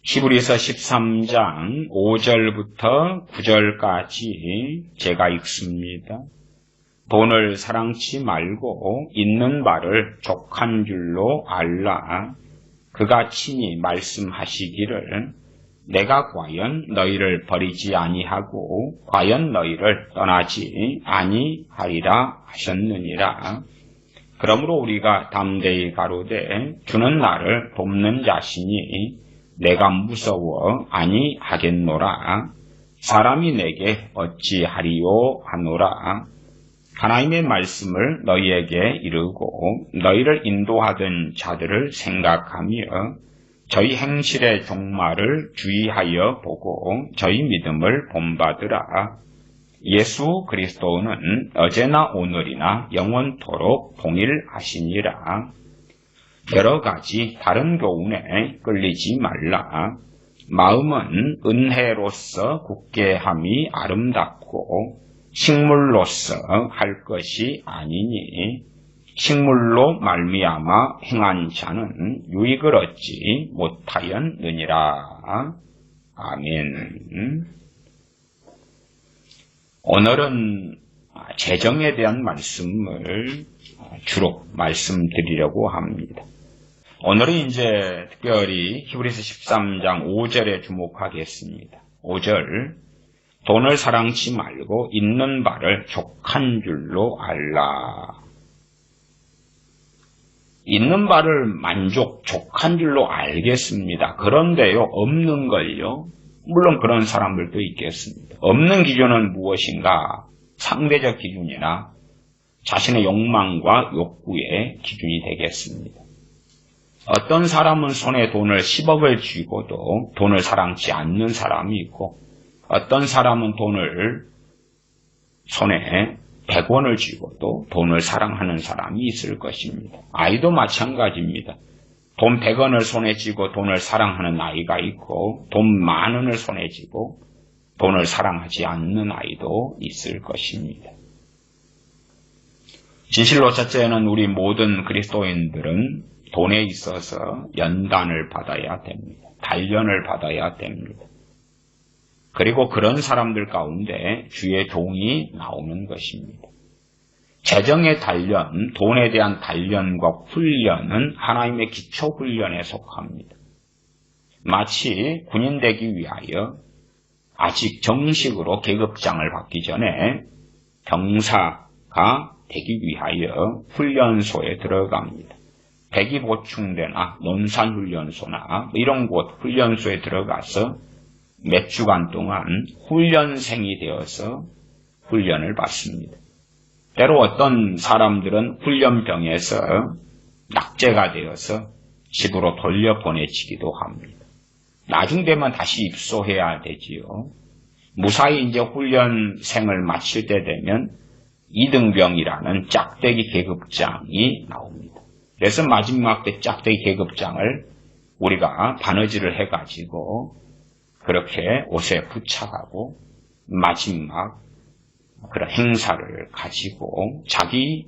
히브리서 13장 5절부터 9절까지 제가 읽습니다. 돈을 사랑치 말고 있는 바를 족한 줄로 알라. 그가 친히 말씀하시기를 내가 과연 너희를 버리지 아니하고 과연 너희를 떠나지 아니하리라 하셨느니라. 그러므로 우리가 담대히 가로되 주는 나를 돕는 자시니 내가 무서워 아니하겠노라. 사람이 내게 어찌하리요 하노라. 하나님의 말씀을 너희에게 이르고 너희를 인도하던 자들을 생각하며 저희 행실의 종말을 주의하여 보고 저희 믿음을 본받으라. 예수 그리스도는 어제나 오늘이나 영원토록 동일하시니라. 여러 가지 다른 교훈에 끌리지 말라. 마음은 은혜로서 굳게 함이 아름답고 식물로서 할 것이 아니니 식물로 말미암아 행한 자는 유익을 얻지 못하였느니라. 아멘. 오늘은 재정에 대한 말씀을 주로 말씀드리려고 합니다. 오늘은 이제 특별히 히브리서 13장 5절에 주목하겠습니다. 5절 돈을 사랑치 말고 있는 바를 족한 줄로 알라. 있는 바를 족한 줄로 알겠습니다. 그런데요, 없는 걸요. 물론 그런 사람들도 있겠습니다. 없는 기준은 무엇인가? 상대적 기준이나 자신의 욕망과 욕구의 기준이 되겠습니다. 어떤 사람은 손에 돈을 10억을 쥐고도 돈을 사랑치 않는 사람이 있고 어떤 사람은 돈을 손에 100원을 쥐고도 돈을 사랑하는 사람이 있을 것입니다. 아이도 마찬가지입니다. 돈 100원을 손에 쥐고 돈을 사랑하는 아이가 있고 돈 10,000원을 손에 쥐고 돈을 사랑하지 않는 아이도 있을 것입니다. 진실로 첫째는 우리 모든 그리스도인들은 돈에 있어서 연단을 받아야 됩니다. 단련을 받아야 됩니다. 그리고 그런 사람들 가운데 주의 종이 나오는 것입니다. 재정의 단련, 돈에 대한 단련과 훈련은 하나님의 기초 훈련에 속합니다. 마치 군인 되기 위하여 아직 정식으로 계급장을 받기 전에 병사가 되기 위하여 훈련소에 들어갑니다. 백이 보충대나 논산훈련소나 이런 곳 훈련소에 들어가서 몇 주간 동안 훈련생이 되어서 훈련을 받습니다. 때로 어떤 사람들은 훈련병에서 낙제가 되어서 집으로 돌려보내지기도 합니다. 나중 되면 다시 입소해야 되지요. 무사히 이제 훈련생을 마칠 때 되면 2등병이라는 짝대기 계급장이 나옵니다. 그래서 마지막 때 짝대기 계급장을 우리가 바느질을 해가지고 그렇게 옷에 부착하고 마지막 그런 행사를 가지고 자기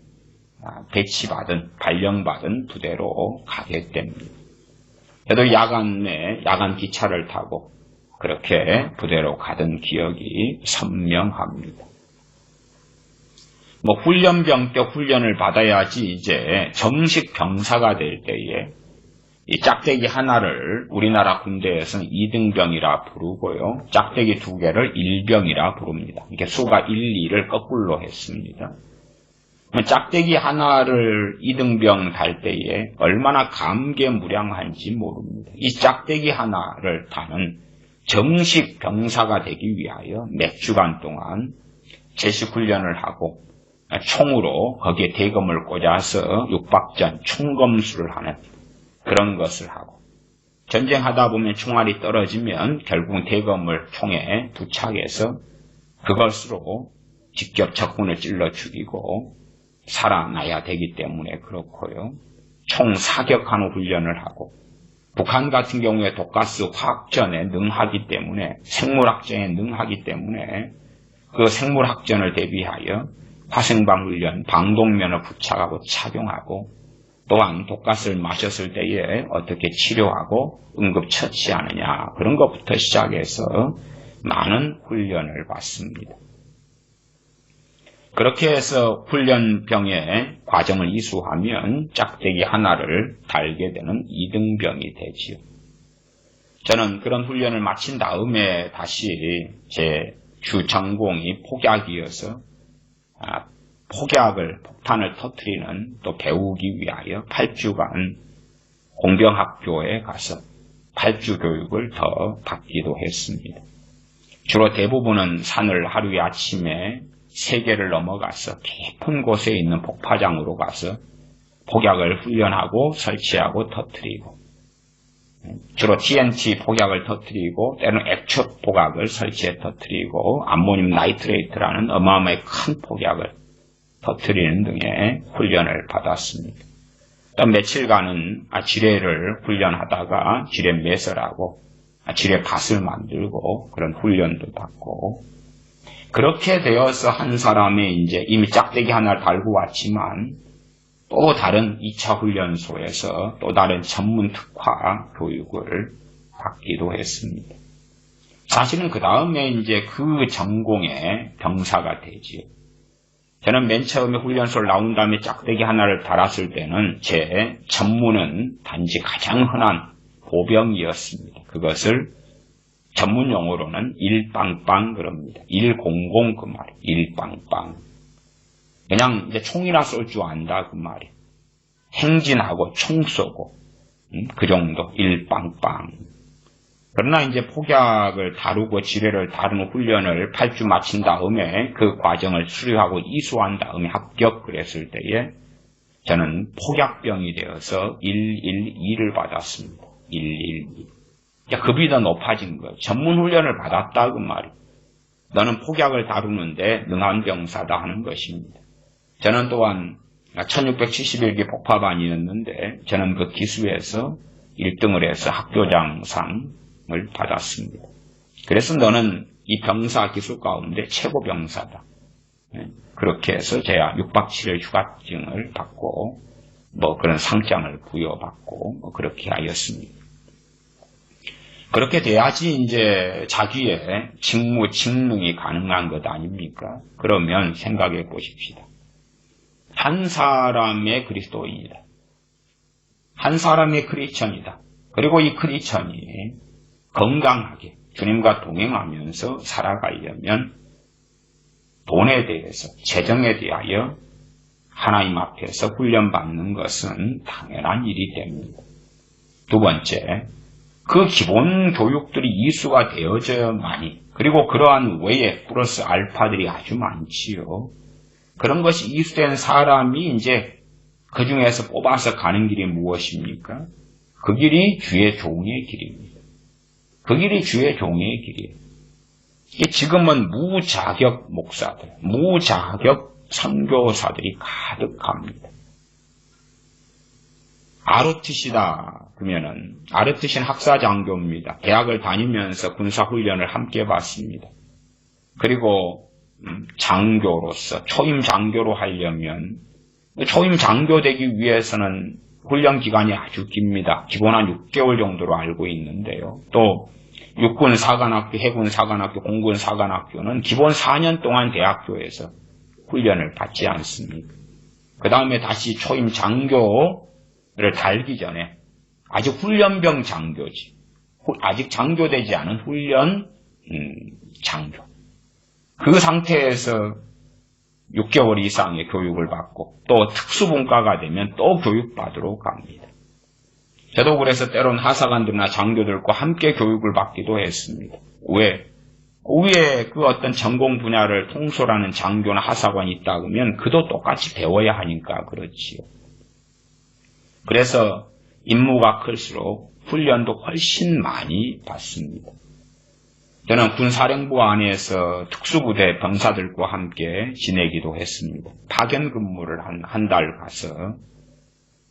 배치받은, 발령받은 부대로 가게 됩니다. 그래도 야간 기차를 타고 그렇게 부대로 가던 기억이 선명합니다. 훈련병 때 훈련을 받아야지 이제 정식 병사가 될 때에 이 짝대기 하나를 우리나라 군대에서는 2등병이라 부르고요. 짝대기 2개를 1병이라 부릅니다. 이게 수가 1, 2를 거꾸로 했습니다. 짝대기 하나를 2등병 달 때에 얼마나 감개무량한지 모릅니다. 이 짝대기 하나를 타는 정식 병사가 되기 위하여 몇 주간 동안 제식 훈련을 하고 총으로 거기에 대검을 꽂아서 육박전 총검수를 하는 그런 것을 하고 전쟁하다 보면 총알이 떨어지면 결국 대검을 총에 부착해서 그것으로 직접 적군을 찔러 죽이고 살아나야 되기 때문에 그렇고요. 총 사격하는 훈련을 하고 북한 같은 경우에 독가스 화학전에 능하기 때문에 생물학전에 능하기 때문에 그 생물학전을 대비하여 화생방 훈련, 방독면을 부착하고 착용하고 또한 독가스를 마셨을 때에 어떻게 치료하고 응급처치하느냐 그런 것부터 시작해서 많은 훈련을 받습니다. 그렇게 해서 훈련병의 과정을 이수하면 짝대기 하나를 달게 되는 2등병이 되지요. 저는 그런 훈련을 마친 다음에 다시 제 주 전공이 폭약이어서 폭탄을 터뜨리는 또 배우기 위하여 8주간 공병학교에 가서 8주 교육을 더 받기도 했습니다. 주로 대부분은 산을 하루에 아침에 3개를 넘어가서 깊은 곳에 있는 폭파장으로 가서 폭약을 훈련하고 설치하고 터뜨리고 주로 TNT 폭약을 터뜨리고 때로는 액초 폭약을 설치해 터뜨리고 암모늄 나이트레이트라는 어마어마하게 큰 폭약을 터뜨리는 등의 훈련을 받았습니다. 또 며칠간은 지뢰를 훈련하다가 지뢰 매설하고 지뢰 밭을 만들고 그런 훈련도 받고 그렇게 되어서 한 사람이 이제 이미 짝대기 하나를 달고 왔지만 또 다른 2차 훈련소에서 또 다른 전문 특화 교육을 받기도 했습니다. 사실은 그 다음에 이제 그 전공의 병사가 되지요. 저는 맨 처음에 훈련소를 나온 다음에 짝대기 하나를 달았을 때는 제 전문은 단지 가장 흔한 보병이었습니다. 그것을 전문 용어로는 일빵빵 그럽니다. 100 그 말이에요. 일빵빵. 그냥 이제 총이나 쏠 줄 안다 그 말이에요. 행진하고 총 쏘고 그 정도 일빵빵. 그러나 이제 폭약을 다루고 지뢰를 다루는 훈련을 8주 마친 다음에 그 과정을 수료하고 이수한 다음에 합격을 했을 때에 저는 폭약병이 되어서 112를 받았습니다. 112. 급이 더 높아진 거예요. 전문 훈련을 받았다 그 말이에요. 너는 폭약을 다루는데 능한 병사다 하는 것입니다. 저는 또한 1671기 폭파반이었는데 저는 그 기수에서 1등을 해서 학교장상을 받았습니다. 그래서 너는 이 병사 기수 가운데 최고 병사다. 그렇게 해서 제가 6박 7일 휴가증을 받고 그런 상장을 부여받고 그렇게 하였습니다. 그렇게 돼야지 이제 자기의 직무, 직능이 가능한 것 아닙니까? 그러면 생각해 보십시다. 한 사람의 그리스도인이다. 한 사람의 크리스천이다. 그리고 이 크리스천이 건강하게 주님과 동행하면서 살아가려면 돈에 대해서, 재정에 대하여 하나님 앞에서 훈련받는 것은 당연한 일이 됩니다. 두 번째, 그 기본 교육들이 이수가 되어져야만이, 그리고 그러한 외에 플러스 알파들이 아주 많지요. 그런 것이 이수된 사람이 이제 그 중에서 뽑아서 가는 길이 무엇입니까? 그 길이 주의 종의 길입니다. 그 길이 주의 종의 길이에요. 지금은 무자격 목사들, 무자격 선교사들이 가득합니다. 아르트시다 그러면은 아르트시는 학사장교입니다. 대학을 다니면서 군사훈련을 함께 받습니다. 그리고 장교로서 초임 장교로 하려면 초임 장교 되기 위해서는 훈련 기간이 아주 깁니다. 기본 한 6개월 정도로 알고 있는데요. 또 육군 사관학교, 해군 사관학교, 공군 사관학교는 기본 4년 동안 대학교에서 훈련을 받지 않습니까? 그 다음에 다시 초임 장교를 달기 전에 아직 훈련병 장교지. 아직 장교되지 않은 훈련 장교. 그 상태에서 6개월 이상의 교육을 받고 또 특수분과가 되면 또 교육받으러 갑니다. 저도 그래서 때론 하사관들이나 장교들과 함께 교육을 받기도 했습니다. 왜? 위에 그 어떤 전공 분야를 통솔하는 장교나 하사관이 있다 그러면 그도 똑같이 배워야 하니까 그렇지요. 그래서 임무가 클수록 훈련도 훨씬 많이 받습니다. 저는 군사령부 안에서 특수부대 병사들과 함께 지내기도 했습니다. 파견 근무를 한 달 가서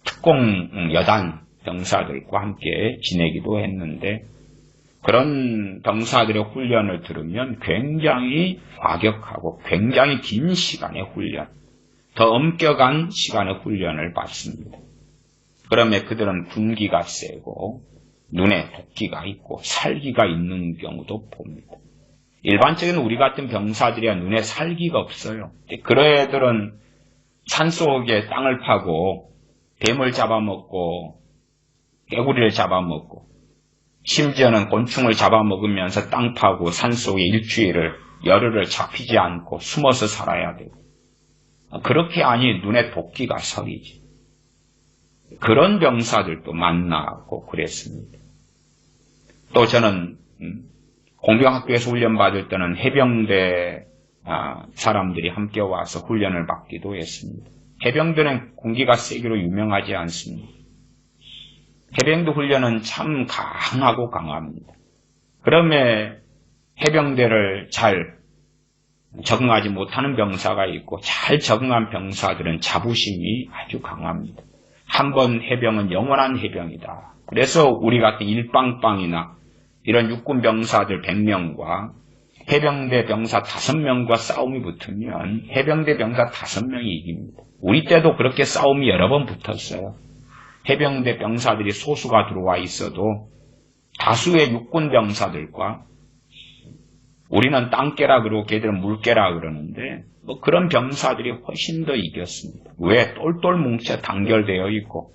특공 여단 병사들과 함께 지내기도 했는데 그런 병사들의 훈련을 들으면 굉장히 과격하고 굉장히 긴 시간의 훈련, 더 엄격한 시간의 훈련을 받습니다. 그러면 그들은 군기가 세고 눈에 도끼가 있고 살기가 있는 경우도 봅니다. 일반적인 우리 같은 병사들이야 눈에 살기가 없어요. 그런 애들은 산속에 땅을 파고 뱀을 잡아먹고 개구리를 잡아먹고 심지어는 곤충을 잡아먹으면서 땅 파고 산속에 일주일을 열흘을 잡히지 않고 숨어서 살아야 되고 그렇게 하니 눈에 도끼가 서리지. 그런 병사들도 만나고 그랬습니다. 또 저는 공병학교에서 훈련받을 때는 해병대 사람들이 함께 와서 훈련을 받기도 했습니다. 해병대는 공기가 세기로 유명하지 않습니다. 해병대 훈련은 참 강하고 강합니다. 그러면 해병대를 잘 적응하지 못하는 병사가 있고 잘 적응한 병사들은 자부심이 아주 강합니다. 한번 해병은 영원한 해병이다. 그래서 우리 같은 일빵빵이나 이런 육군 병사들 100명과 해병대 병사 5명과 싸움이 붙으면 해병대 병사 5명이 이깁니다. 우리 때도 그렇게 싸움이 여러 번 붙었어요. 해병대 병사들이 소수가 들어와 있어도 다수의 육군 병사들과 우리는 땅개라 그러고 걔들은 물개라 그러는데 그런 병사들이 훨씬 더 이겼습니다. 왜? 똘똘 뭉쳐 단결되어 있고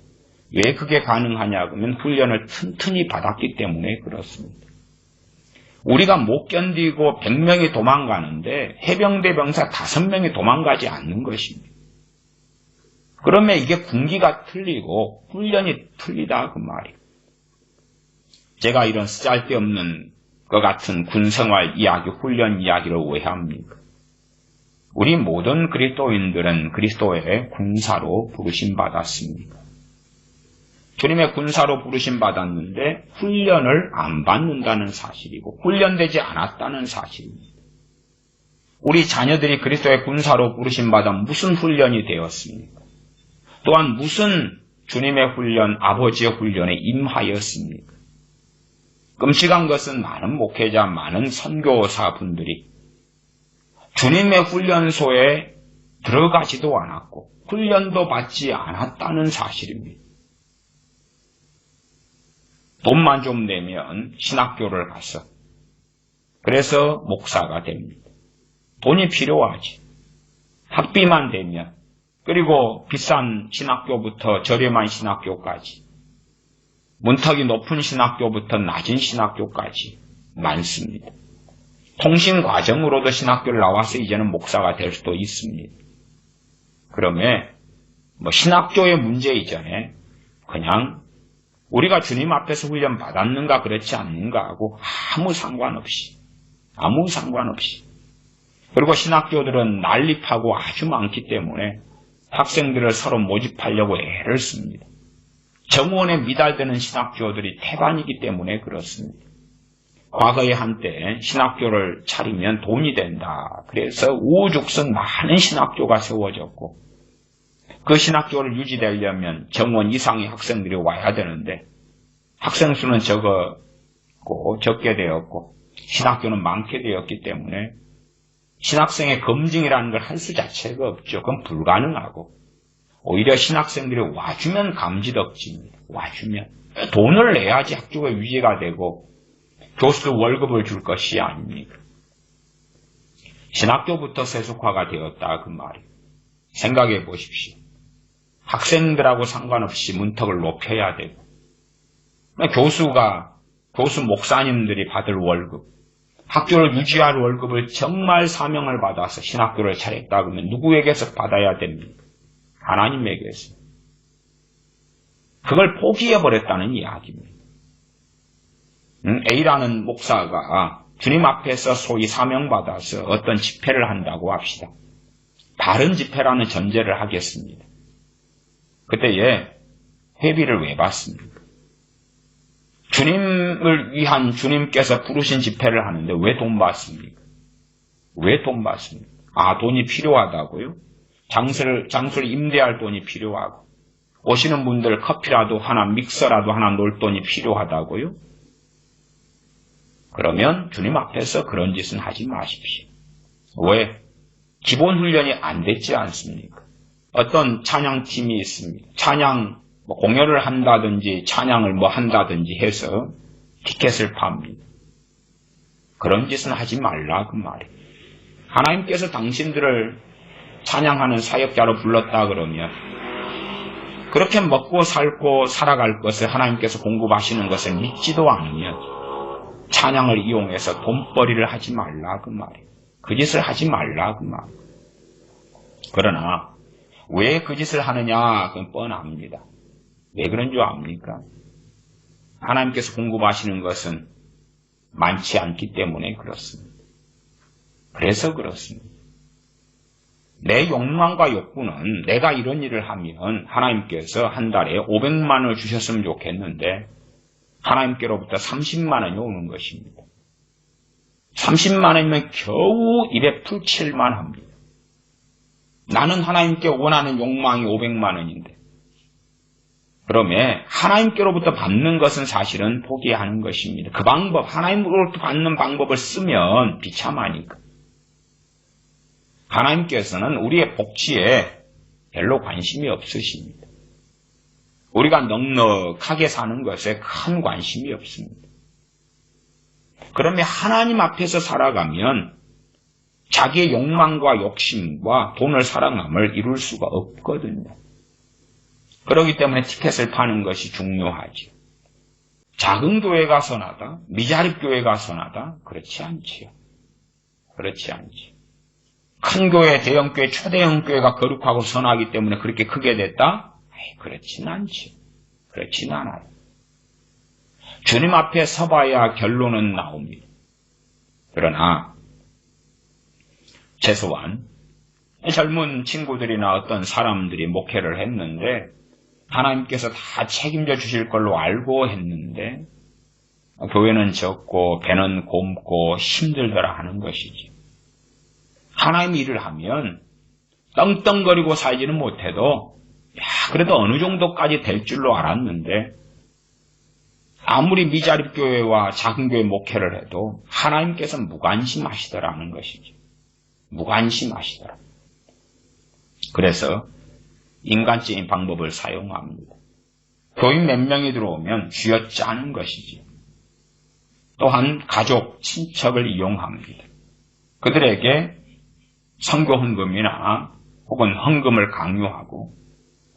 왜 그게 가능하냐 그러면 훈련을 튼튼히 받았기 때문에 그렇습니다. 우리가 못 견디고 100명이 도망가는데 해병대 병사 5명이 도망가지 않는 것입니다. 그러면 이게 군기가 틀리고 훈련이 틀리다 그 말이에요. 제가 이런 쓰잘데없는 것 같은 군생활 이야기, 훈련 이야기를 왜 합니까? 우리 모든 그리스도인들은 그리스도의 군사로 부르심받았습니다. 주님의 군사로 부르심받았는데 훈련을 안 받는다는 사실이고 훈련되지 않았다는 사실입니다. 우리 자녀들이 그리스도의 군사로 부르심받아 무슨 훈련이 되었습니까? 또한 무슨 주님의 훈련, 아버지의 훈련에 임하였습니까? 끔찍한 것은 많은 목회자, 많은 선교사분들이 주님의 훈련소에 들어가지도 않았고 훈련도 받지 않았다는 사실입니다. 돈만 좀 내면 신학교를 가서 그래서 목사가 됩니다. 돈이 필요하지. 학비만 되면 그리고 비싼 신학교부터 저렴한 신학교까지 문턱이 높은 신학교부터 낮은 신학교까지 많습니다. 통신 과정으로도 신학교를 나와서 이제는 목사가 될 수도 있습니다. 그러면 신학교의 문제 이전에 그냥 우리가 주님 앞에서 훈련 받았는가 그렇지 않는가 하고 아무 상관없이 그리고 신학교들은 난립하고 아주 많기 때문에 학생들을 서로 모집하려고 애를 씁니다. 정원에 미달되는 신학교들이 태반이기 때문에 그렇습니다. 과거에 한때 신학교를 차리면 돈이 된다. 그래서 우후죽순 많은 신학교가 세워졌고 그 신학교를 유지되려면 정원 이상의 학생들이 와야 되는데 학생 수는 적게 되었고 신학교는 많게 되었기 때문에 신학생의 검증이라는 걸 할 수 자체가 없죠. 그건 불가능하고 오히려 신학생들이 와주면 감지덕지입니다. 와주면 돈을 내야지 학교가 유지가 되고 교수들 월급을 줄 것이 아닙니까? 신학교부터 세속화가 되었다 그 말이에요. 생각해 보십시오. 학생들하고 상관없이 문턱을 높여야 되고 교수 목사님들이 받을 월급 학교를 유지할 월급을 정말 사명을 받아서 신학교를 차렸다 그러면 누구에게서 받아야 됩니까? 하나님에게서. 그걸 포기해버렸다는 이야기입니다. A라는 목사가 주님 앞에서 소위 사명받아서 어떤 집회를 한다고 합시다. 바른 집회라는 전제를 하겠습니다. 그때에 회비를 왜 받습니까? 주님을 위한 주님께서 부르신 집회를 하는데 왜 돈 받습니까? 왜 돈 받습니까? 돈이 필요하다고요? 장소를 임대할 돈이 필요하고 오시는 분들 커피라도 하나 믹서라도 하나 놓을 돈이 필요하다고요? 그러면 주님 앞에서 그런 짓은 하지 마십시오. 왜? 기본 훈련이 안 됐지 않습니까? 어떤 찬양팀이 있습니다. 찬양 뭐 공연을 한다든지 찬양을 뭐 한다든지 해서 티켓을 팝니다. 그런 짓은 하지 말라 그 말이에요. 하나님께서 당신들을 찬양하는 사역자로 불렀다 그러면 그렇게 먹고 살고 살아갈 것을 하나님께서 공급하시는 것을 믿지도 않으면 찬양을 이용해서 돈벌이를 하지 말라 그 말이에요. 그 짓을 하지 말라 그 말이에요. 그러나 왜 그 짓을 하느냐 그건 뻔합니다. 왜 그런 줄 압니까? 하나님께서 공급하시는 것은 많지 않기 때문에 그렇습니다. 그래서 그렇습니다. 내 욕망과 욕구는 내가 이런 일을 하면 하나님께서 한 달에 500만 원을 주셨으면 좋겠는데 하나님께로부터 30만 원이 오는 것입니다. 30만 원이면 겨우 입에 풀칠만 합니다. 나는 하나님께 원하는 욕망이 500만 원인데 그러면 하나님께로부터 받는 것은 사실은 포기하는 것입니다. 그 방법, 하나님으로부터 받는 방법을 쓰면 비참하니까. 하나님께서는 우리의 복지에 별로 관심이 없으십니다. 우리가 넉넉하게 사는 것에 큰 관심이 없습니다. 그러면 하나님 앞에서 살아가면 자기의 욕망과 욕심과 돈을 사랑함을 이룰 수가 없거든요. 그렇기 때문에 티켓을 파는 것이 중요하죠. 작은 교회가 선하다? 미자립 교회가 선하다? 그렇지 않지요. 그렇지 않지요. 큰 교회, 대형 교회, 초대형 교회가 거룩하고 선하기 때문에 그렇게 크게 됐다? 그렇진 않지요. 그렇진 않아요. 주님 앞에 서봐야 결론은 나옵니다. 그러나 최소한 젊은 친구들이나 어떤 사람들이 목회를 했는데 하나님께서 다 책임져 주실 걸로 알고 했는데 교회는 적고 배는 곪고 힘들더라 하는 것이지. 하나님 일을 하면 떵떵거리고 살지는 못해도 그래도 어느 정도까지 될 줄로 알았는데 아무리 미자립 교회와 작은 교회 목회를 해도 하나님께서 무관심하시더라는 것이죠. 무관심하시더라. 그래서 인간적인 방법을 사용합니다. 교인 몇 명이 들어오면 쥐어짜는 것이지. 또한 가족, 친척을 이용합니다. 그들에게 선교 헌금이나 혹은 헌금을 강요하고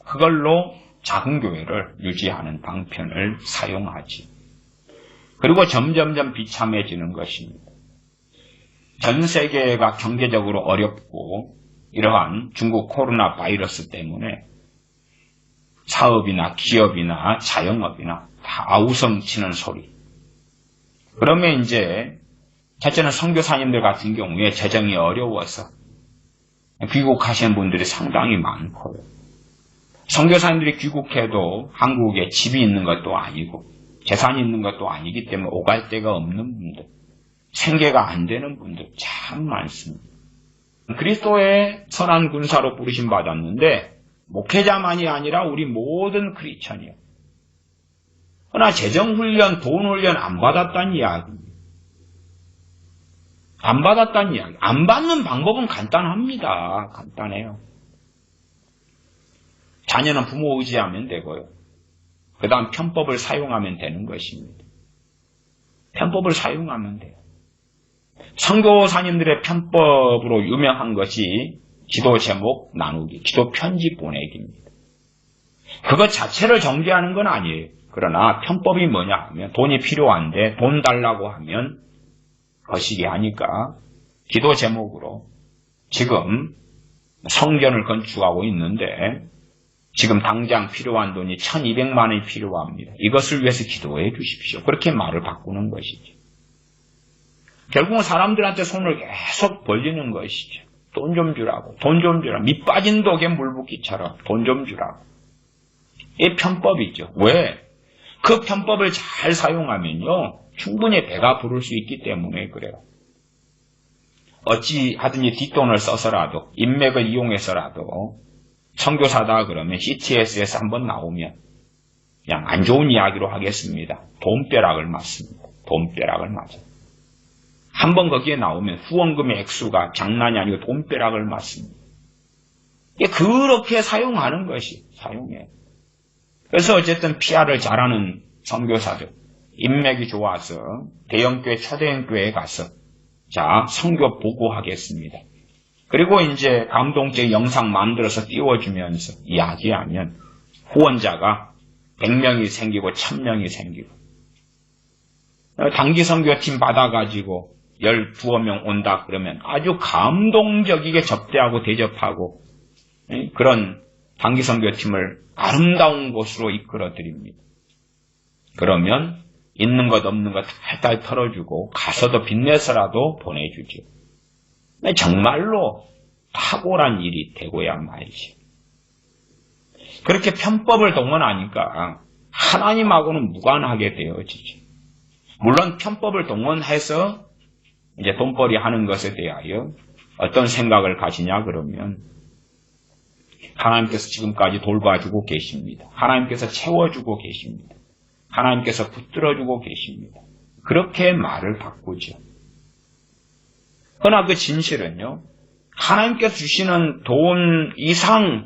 그걸로 작은 교회를 유지하는 방편을 사용하지. 그리고 점점점 비참해지는 것입니다. 전 세계가 경제적으로 어렵고 이러한 중국 코로나 바이러스 때문에 사업이나 기업이나 자영업이나 다 아우성치는 소리. 그러면 이제 첫째는 선교사님들 같은 경우에 재정이 어려워서 귀국하시는 분들이 상당히 많고요. 선교사님들이 귀국해도 한국에 집이 있는 것도 아니고 재산이 있는 것도 아니기 때문에 오갈 데가 없는 분들, 생계가 안 되는 분들 참 많습니다. 그리스도의 선한 군사로 부르심 받았는데 목회자만이 아니라 우리 모든 크리스천이요. 그러나 재정훈련, 돈훈련 안 받았다는 이야기입니다. 안 받았다는 이야기. 안 받는 방법은 간단합니다. 간단해요. 자녀는 부모 의지하면 되고요. 그 다음 편법을 사용하면 되는 것입니다. 편법을 사용하면 돼요. 선교사님들의 편법으로 유명한 것이 기도 제목 나누기, 기도 편지 보내기입니다. 그것 자체를 정죄하는 건 아니에요. 그러나 편법이 뭐냐 하면 돈이 필요한데 돈 달라고 하면 거시기 하니까 기도 제목으로 지금 성전을 건축하고 있는데 지금 당장 필요한 돈이 1200만 원이 필요합니다. 이것을 위해서 기도해 주십시오. 그렇게 말을 바꾸는 것이죠. 결국은 사람들한테 손을 계속 벌리는 것이죠. 돈 좀 주라고, 돈 좀 주라고. 밑 빠진 독에 물 붓기처럼 돈 좀 주라고. 이 편법이죠. 왜? 그 편법을 잘 사용하면요, 충분히 배가 부를 수 있기 때문에 그래요. 어찌 하든지 뒷돈을 써서라도, 인맥을 이용해서라도, 선교사다 그러면 CTS에서 한번 나오면, 그냥 안 좋은 이야기로 하겠습니다. 돈벼락을 맞습니다. 돈벼락을 맞아요. 한번 거기에 나오면 후원금의 액수가 장난이 아니고 돈벼락을 맞습니다. 그렇게 사용하는 것이, 사용해. 그래서 어쨌든 PR을 잘하는 선교사들, 인맥이 좋아서 대형교회, 초대형교회에 가서 자, 선교 보고하겠습니다. 그리고 이제 감동적 영상 만들어서 띄워주면서 이야기하면 후원자가 100명이 생기고 1000명이 생기고 단기 선교팀 받아가지고 12명 온다 그러면 아주 감동적이게 접대하고 대접하고 그런 단기 선교팀을 아름다운 곳으로 이끌어 드립니다. 그러면 있는 것 없는 것 탈탈 털어주고 가서도 빚내서라도 보내주죠. 정말로 탁월한 일이 되고야 말이지. 그렇게 편법을 동원하니까 하나님하고는 무관하게 되어지죠. 물론 편법을 동원해서 이제 돈벌이 하는 것에 대하여 어떤 생각을 가지냐 그러면 하나님께서 지금까지 돌봐주고 계십니다. 하나님께서 채워주고 계십니다. 하나님께서 붙들어주고 계십니다. 그렇게 말을 바꾸죠. 그러나 그 진실은요, 하나님께서 주시는 돈 이상에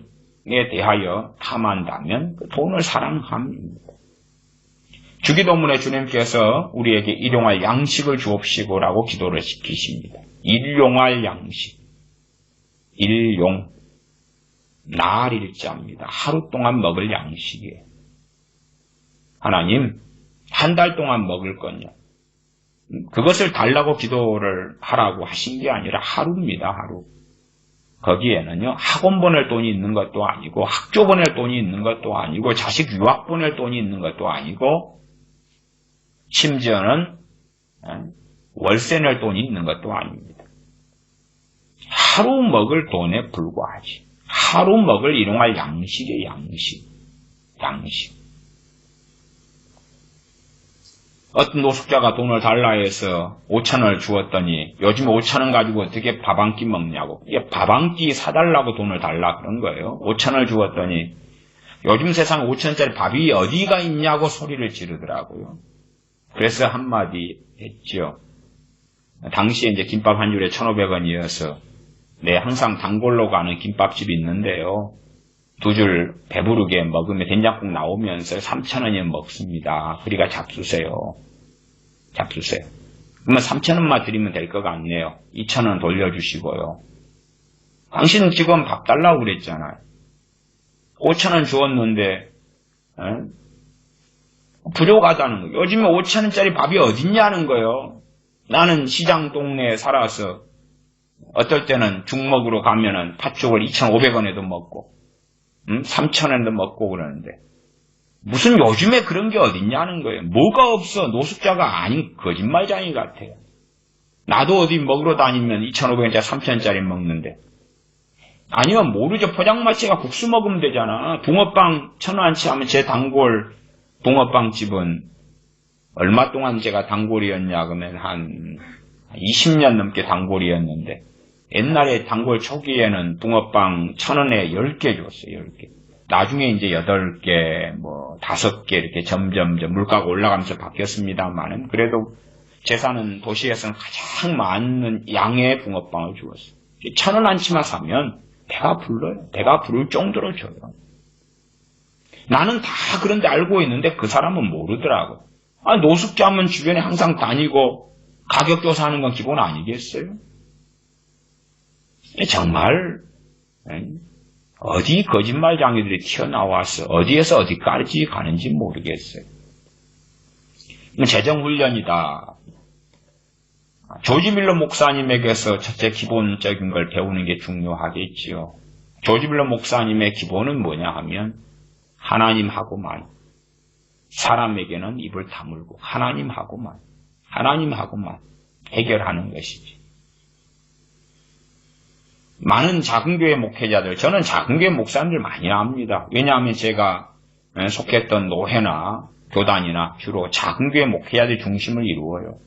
대하여 탐한다면 그 돈을 사랑합니다. 주기도문에 주님께서 우리에게 일용할 양식을 주옵시고라고 기도를 시키십니다. 일용할 양식. 일용. 날 일자입니다. 하루 동안 먹을 양식이에요. 하나님, 한 달 동안 먹을 거냐? 그것을 달라고 기도를 하라고 하신 게 아니라 하루입니다, 하루. 거기에는요, 학원 보낼 돈이 있는 것도 아니고, 학교 보낼 돈이 있는 것도 아니고, 자식 유학 보낼 돈이 있는 것도 아니고, 심지어는 월세 낼 돈이 있는 것도 아닙니다. 하루 먹을 돈에 불과하지. 하루 먹을 일용할 양식의 양식. 어떤 노숙자가 돈을 달라 해서 5,000원을 주었더니 요즘 5,000원 가지고 어떻게 밥 한 끼 먹냐고. 이게 밥 한 끼 사달라고 돈을 달라 그런 거예요. 5,000원을 주었더니 요즘 세상 5,000원짜리 밥이 어디가 있냐고 소리를 지르더라고요. 그래서 한마디 했죠. 당시에 이제 김밥 한 줄에 1,500원이어서 네, 항상 단골로 가는 김밥집이 있는데요. 두 줄 배부르게 먹으면 된장국 나오면서 3,000원이면 먹습니다. 그러니까 잡수세요. 그러면 3,000원만 드리면 될 것 같네요. 2,000원 돌려주시고요. 당신은 지금 밥 달라고 그랬잖아요. 5,000원 주었는데 부족하다는 거예요. 요즘에 5,000원짜리 밥이 어딨냐는 거예요. 나는 시장 동네에 살아서 어떨 때는 죽 먹으러 가면은 팥죽을 2,500원에도 먹고 3,000원에도 먹고 그러는데 무슨 요즘에 그런 게 어딨냐는 거예요. 뭐가 없어. 노숙자가 아닌 거짓말쟁이 같아요. 나도 어디 먹으러 다니면 2,500원짜리 3,000원짜리 먹는데 아니면 모르죠. 포장마차가 국수 먹으면 되잖아. 붕어빵 1,000원치 하면 제 단골 붕어빵집은 얼마 동안 제가 단골이었냐 그러면 한 20년 넘게 단골이었는데 옛날에 단골 초기에는 붕어빵 1,000원에 10개 줬어요. 10개. 나중에 이제 8개, 5개 이렇게 점점 물가가 올라가면서 바뀌었습니다만은 그래도 제 사는 도시에서는 가장 많은 양의 붕어빵을 주었어요. 1,000원 안치만 사면 배가 불러요. 배가 부를 정도로 줘요. 나는 다 그런데 알고 있는데 그 사람은 모르더라고요. 노숙자 하면 주변에 항상 다니고 가격 조사하는 건 기본 아니겠어요? 정말 어디 거짓말쟁이들이 튀어나와서 어디에서 어디까지 가는지 모르겠어요. 재정훈련이다. 조지 밀러 목사님에게서 첫째 기본적인 걸 배우는 게 중요하겠지요. 조지 밀러 목사님의 기본은 뭐냐 하면 하나님하고만, 사람에게는 입을 다물고 하나님하고만 해결하는 것이지. 많은 작은교회 목회자들, 저는 작은교회 목사님들 많이 압니다. 왜냐하면 제가 속했던 노회나 교단이나 주로 작은교회 목회자들 중심을 이루어요.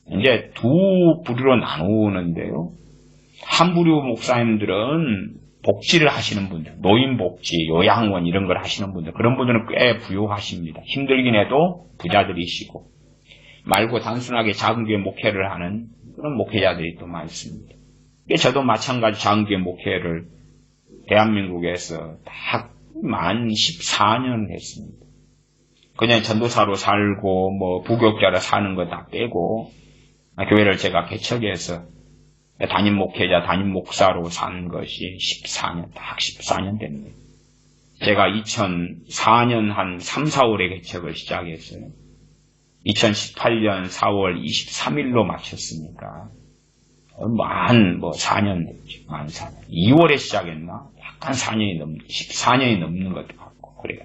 이제 두 부류로 나누는데요. 한 부류 목사님들은 복지를 하시는 분들, 노인복지, 요양원 이런 걸 하시는 분들, 그런 분들은 꽤 부유하십니다. 힘들긴 해도 부자들이시고, 말고 단순하게 작은교회 목회를 하는 그런 목회자들이 또 많습니다. 저도 마찬가지 작은교회 목회를 대한민국에서 다 만 14년을 했습니다. 그냥 전도사로 살고 부교육자로 사는 거 다 빼고 교회를 제가 개척해서 담임 목회자, 담임 목사로 산 것이 14년, 딱 14년 됩니다. 제가 2004년 한 3, 4월에 개척을 시작했어요. 2018년 4월 23일로 마쳤으니까 만 4년 됐죠. 만 4년. 2월에 시작했나? 약간 14년이 넘는 것도 같고 그래요.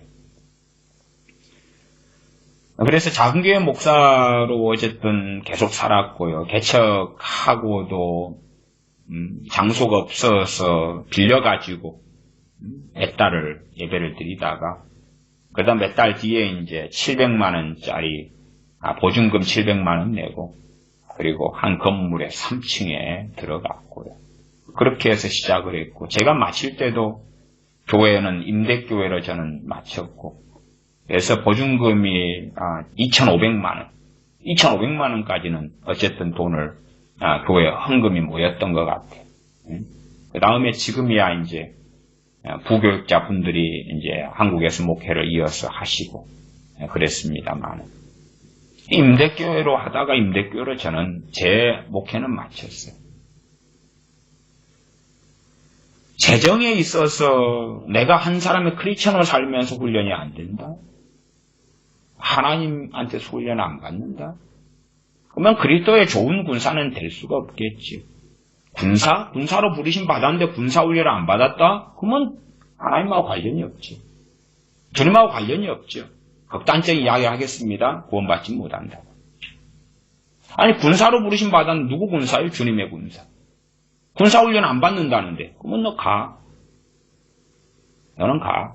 그래서 작은 교회 목사로 어쨌든 계속 살았고요. 개척하고도 장소가 없어서 빌려가지고 몇 달을 예배를 드리다가 그다음 몇 달 뒤에 이제 700만 원짜리 보증금 700만 원 내고 그리고 한 건물에 3층에 들어갔고요. 그렇게 해서 시작을 했고 제가 마칠 때도 교회는 임대교회로 저는 마쳤고 그래서 보증금이 2,500만 원, 2,500만 원까지는 어쨌든 돈을 교회에 헌금이 모였던 것 같아요. 그 다음에 지금이야 이제 부교육자 분들이 이제 한국에서 목회를 이어서 하시고 그랬습니다만 임대교회로 하다가 임대교회로 저는 제 목회는 마쳤어요. 재정에 있어서 내가 한 사람의 크리스천으로 살면서 훈련이 안 된다? 하나님한테서 훈련 안 받는다? 그러면 그리스도의 좋은 군사는 될 수가 없겠지. 군사로 부르심 받았는데 군사 훈련을 안 받았다? 그러면 하나님하고 관련이 없지. 주님하고 관련이 없죠. 극단적인 이야기 하겠습니다. 구원받지 못한다. 아니 군사로 부르심 받았는데 누구 군사예요? 주님의 군사. 군사 훈련 안 받는다는데 그러면 너 가. 너는 가.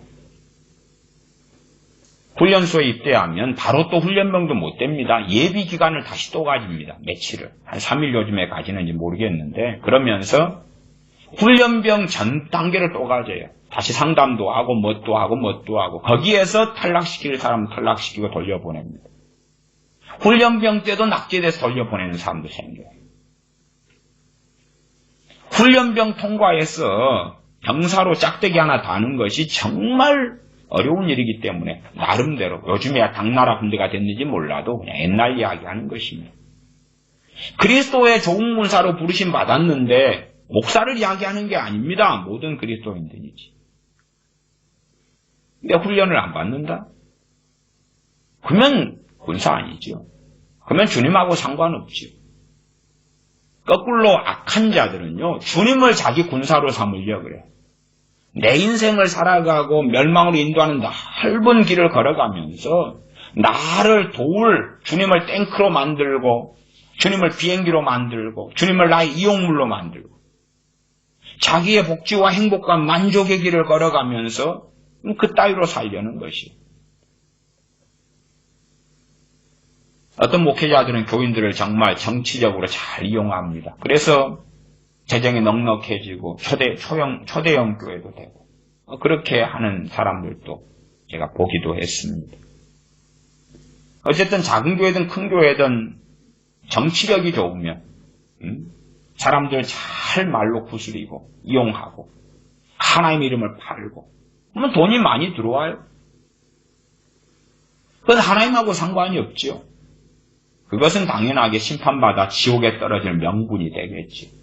훈련소에 입대하면 바로 또 훈련병도 못 됩니다. 예비 기간을 다시 또 가집니다. 며칠을. 한 3일 요즘에 가지는지 모르겠는데 그러면서 훈련병 전 단계를 또 가져요. 다시 상담도 하고 뭣도 하고 거기에서 탈락시킬 사람은 탈락시키고 돌려보냅니다. 훈련병 때도 낙제돼서 돌려보내는 사람도 생겨요. 훈련병 통과해서 병사로 짝대기 하나 다는 것이 정말 어려운 일이기 때문에 나름대로 요즘에야 당나라 군대가 됐는지 몰라도 그냥 옛날 이야기 하는 것입니다. 그리스도의 좋은 군사로 부르심 받았는데 목사를 이야기하는 게 아닙니다. 모든 그리스도인들이지. 근데 훈련을 안 받는다? 그러면 군사 아니죠. 그러면 주님하고 상관없죠. 거꾸로 악한 자들은요, 주님을 자기 군사로 삼으려고 그래요. 내 인생을 살아가고 멸망으로 인도하는 넓은 길을 걸어가면서 나를 도울 주님을 탱크로 만들고 주님을 비행기로 만들고 주님을 나의 이용물로 만들고 자기의 복지와 행복과 만족의 길을 걸어가면서 그 따위로 살려는 것이. 어떤 목회자들은 교인들을 정말 정치적으로 잘 이용합니다. 그래서 재정이 넉넉해지고 초대형 교회도 되고 그렇게 하는 사람들도 제가 보기도 했습니다. 어쨌든 작은 교회든 큰 교회든 정치력이 좋으면 사람들 잘 말로 구슬리고 이용하고 하나님의 이름을 팔고 그러면 돈이 많이 들어와요. 그건 하나님하고 상관이 없죠. 그것은 당연하게 심판받아 지옥에 떨어질 명분이 되겠지.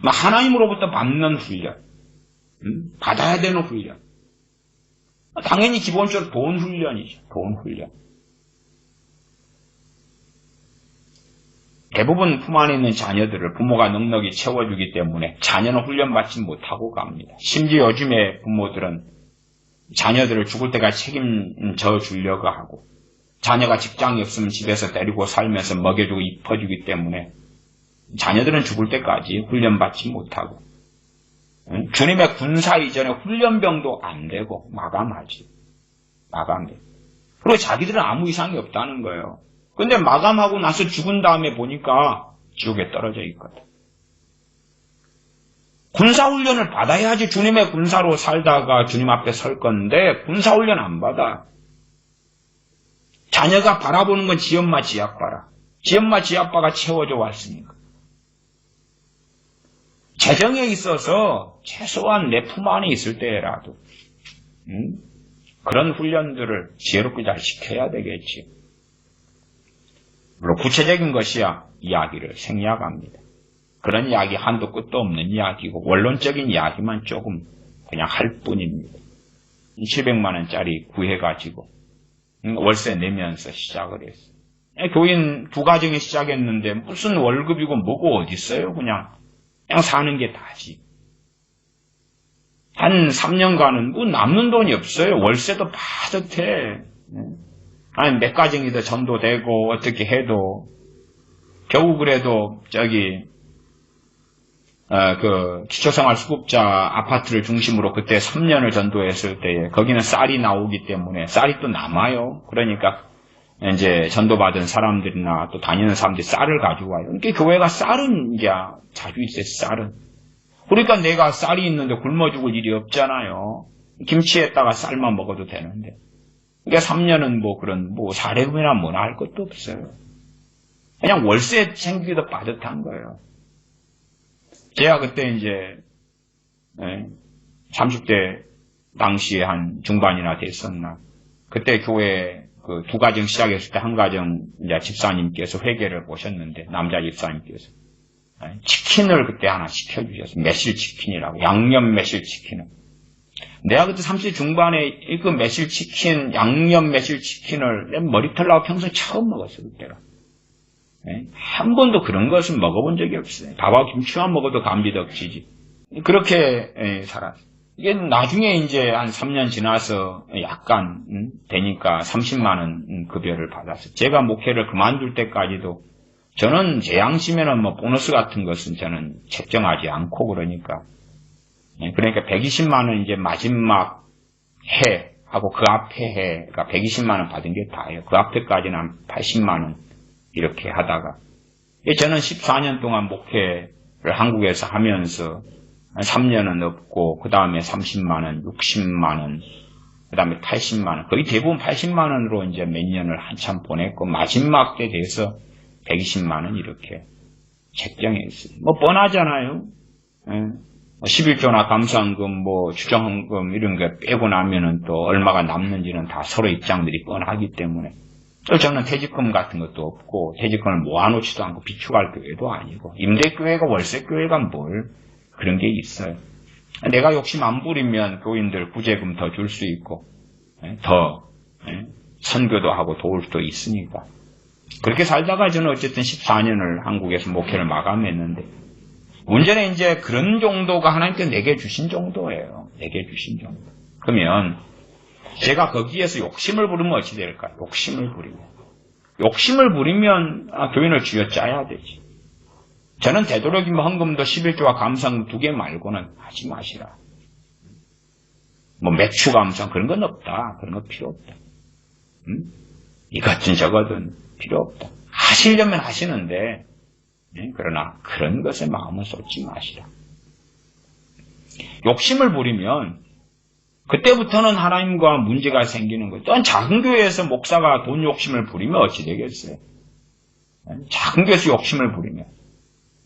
하나님으로부터 받는 훈련, 받아야 되는 훈련. 당연히 기본적으로 돈 훈련이죠. 돈 훈련. 대부분 품 안에 있는 자녀들을 부모가 넉넉히 채워주기 때문에 자녀는 훈련받지 못하고 갑니다. 심지어 요즘의 부모들은 자녀들을 죽을 때까지 책임져 주려고 하고 자녀가 직장이 없으면 집에서 데리고 살면서 먹여주고 입혀주기 때문에 자녀들은 죽을 때까지 훈련받지 못하고 주님의 군사 이전에 훈련병도 안 되고 마감하지. 마감돼. 그리고 자기들은 아무 이상이 없다는 거예요. 근데 마감하고 나서 죽은 다음에 보니까 지옥에 떨어져 있거든. 군사훈련을 받아야지 주님의 군사로 살다가 주님 앞에 설 건데 군사훈련 안 받아. 자녀가 바라보는 건 지엄마 지아빠라. 지엄마 지아빠가 채워줘 왔으니까. 재정에 있어서 최소한 내 품 안에 있을 때라도 그런 훈련들을 지혜롭게 잘 시켜야 되겠지. 물론 구체적인 것이야 이야기를 생략합니다. 그런 이야기 한도 끝도 없는 이야기고 원론적인 이야기만 조금 그냥 할 뿐입니다. 700만 원짜리 구해가지고 월세 내면서 시작을 했어요. 교인 두 가정이 시작했는데 무슨 월급이고 뭐고 어디 있어요? 그냥 사는 게 다지. 한 3년간은 뭐 남는 돈이 없어요. 월세도 빠듯해. 아니 몇 가정이 더 전도되고 어떻게 해도 겨우 그래도 그 기초생활 수급자 아파트를 중심으로 그때 3년을 전도했을 때에 거기는 쌀이 나오기 때문에 쌀이 또 남아요. 그러니까 이제 전도받은 사람들이나 또 다니는 사람들이 쌀을 가지고 와요. 그러니까 교회가 쌀은 이제 자주 있어요. 쌀은. 그러니까 내가 쌀이 있는데 굶어 죽을 일이 없잖아요. 김치에다가 쌀만 먹어도 되는데. 그러니까 3년은 사례금이나 뭐나 할 것도 없어요. 그냥 월세 챙기기도 빠듯한 거예요. 제가 그때 이제 30대 당시에 한 중반이나 됐었나. 그때 교회 그 두 가정 시작했을 때 한 가정 이제 집사님께서 회개를 보셨는데 남자 집사님께서 치킨을 그때 하나 시켜주셨어요. 매실치킨이라고. 양념 매실치킨을. 내가 그때 30대 중반에 그 매실치킨, 양념 매실치킨을 내 머리털 나고 평생 처음 먹었어요. 그때가. 한 번도 그런 것을 먹어본 적이 없어요. 밥하고 김치만 먹어도 감기덕지지. 그렇게 살았어요. 이게 나중에 이제 한 3년 지나서 약간 되니까 30만 원 급여를 받았어요. 제가 목회를 그만둘 때까지도 저는 제 양심에는 보너스 같은 것은 저는 책정하지 않고 그러니까 120만 원 이제 마지막 해 하고 그 앞에 해가 120만 원 받은 게 다예요. 그 앞에까지는 한 80만 원 이렇게 하다가 저는 14년 동안 목회를 한국에서 하면서 3년은 없고 그 다음에 30만 원, 60만 원, 그 다음에 80만 원, 거의 대부분 80만 원으로 이제 몇 년을 한참 보냈고 마지막 때 돼서 120만 원 이렇게 책정했어요. 뻔하잖아요. 11조나 감사헌금, 추정헌금 이런 거 빼고 나면은 또 얼마가 남는지는 다 서로 입장들이 뻔하기 때문에 또 저는 퇴직금 같은 것도 없고 퇴직금을 모아놓지도 않고 비축할 교회도 아니고 임대교회가 월세교회가 뭘 그런 게 있어요. 내가 욕심 안 부리면 교인들 구제금 더 줄 수 있고 더 선교도 하고 도울 수도 있으니까 그렇게 살다가 저는 어쨌든 14년을 한국에서 목회를 마감했는데 문제는 이제 그런 정도가 하나님께 내게 주신 정도예요. 내게 주신 정도. 그러면 제가 거기에서 욕심을 부리면 어찌 될까요? 욕심을 부리면 교인을 쥐어짜야 되지. 저는 되도록이면 헌금도 11조와 감사금 2개 말고는 하지 마시라. 매추 감사 그런 건 없다. 그런 거 필요 없다. 이것은 저것은 필요 없다. 하시려면 하시는데 그러나 그런 것에 마음을 쏟지 마시라. 욕심을 부리면 그때부터는 하나님과 문제가 생기는 거예요. 또한 작은 교회에서 목사가 돈 욕심을 부리면 어찌 되겠어요? 작은 교회에서 욕심을 부리면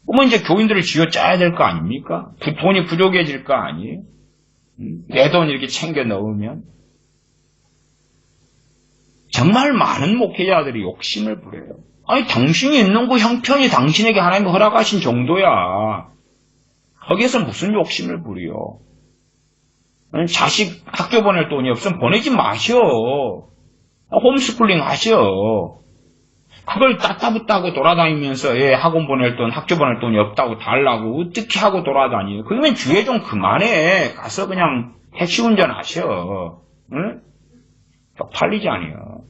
그러면 이제 교인들을 쥐어짜야 될 거 아닙니까? 돈이 부족해질 거 아니에요? 내 돈 이렇게 챙겨 넣으면 정말 많은 목회자들이 욕심을 부려요. 아니 당신이 있는 그 형편이 당신에게 하나님이 허락하신 정도야. 거기에서 무슨 욕심을 부려? 자식 학교 보낼 돈이 없으면 보내지 마셔. 홈스쿨링 하셔. 그걸 따따붙다고 돌아다니면서 학원 보낼 돈, 학교 보낼 돈이 없다고 달라고 어떻게 하고 돌아다니요? 그러면 주에 좀 그만해. 가서 그냥 택시 운전하셔. 응? 쪽팔리지 않아요.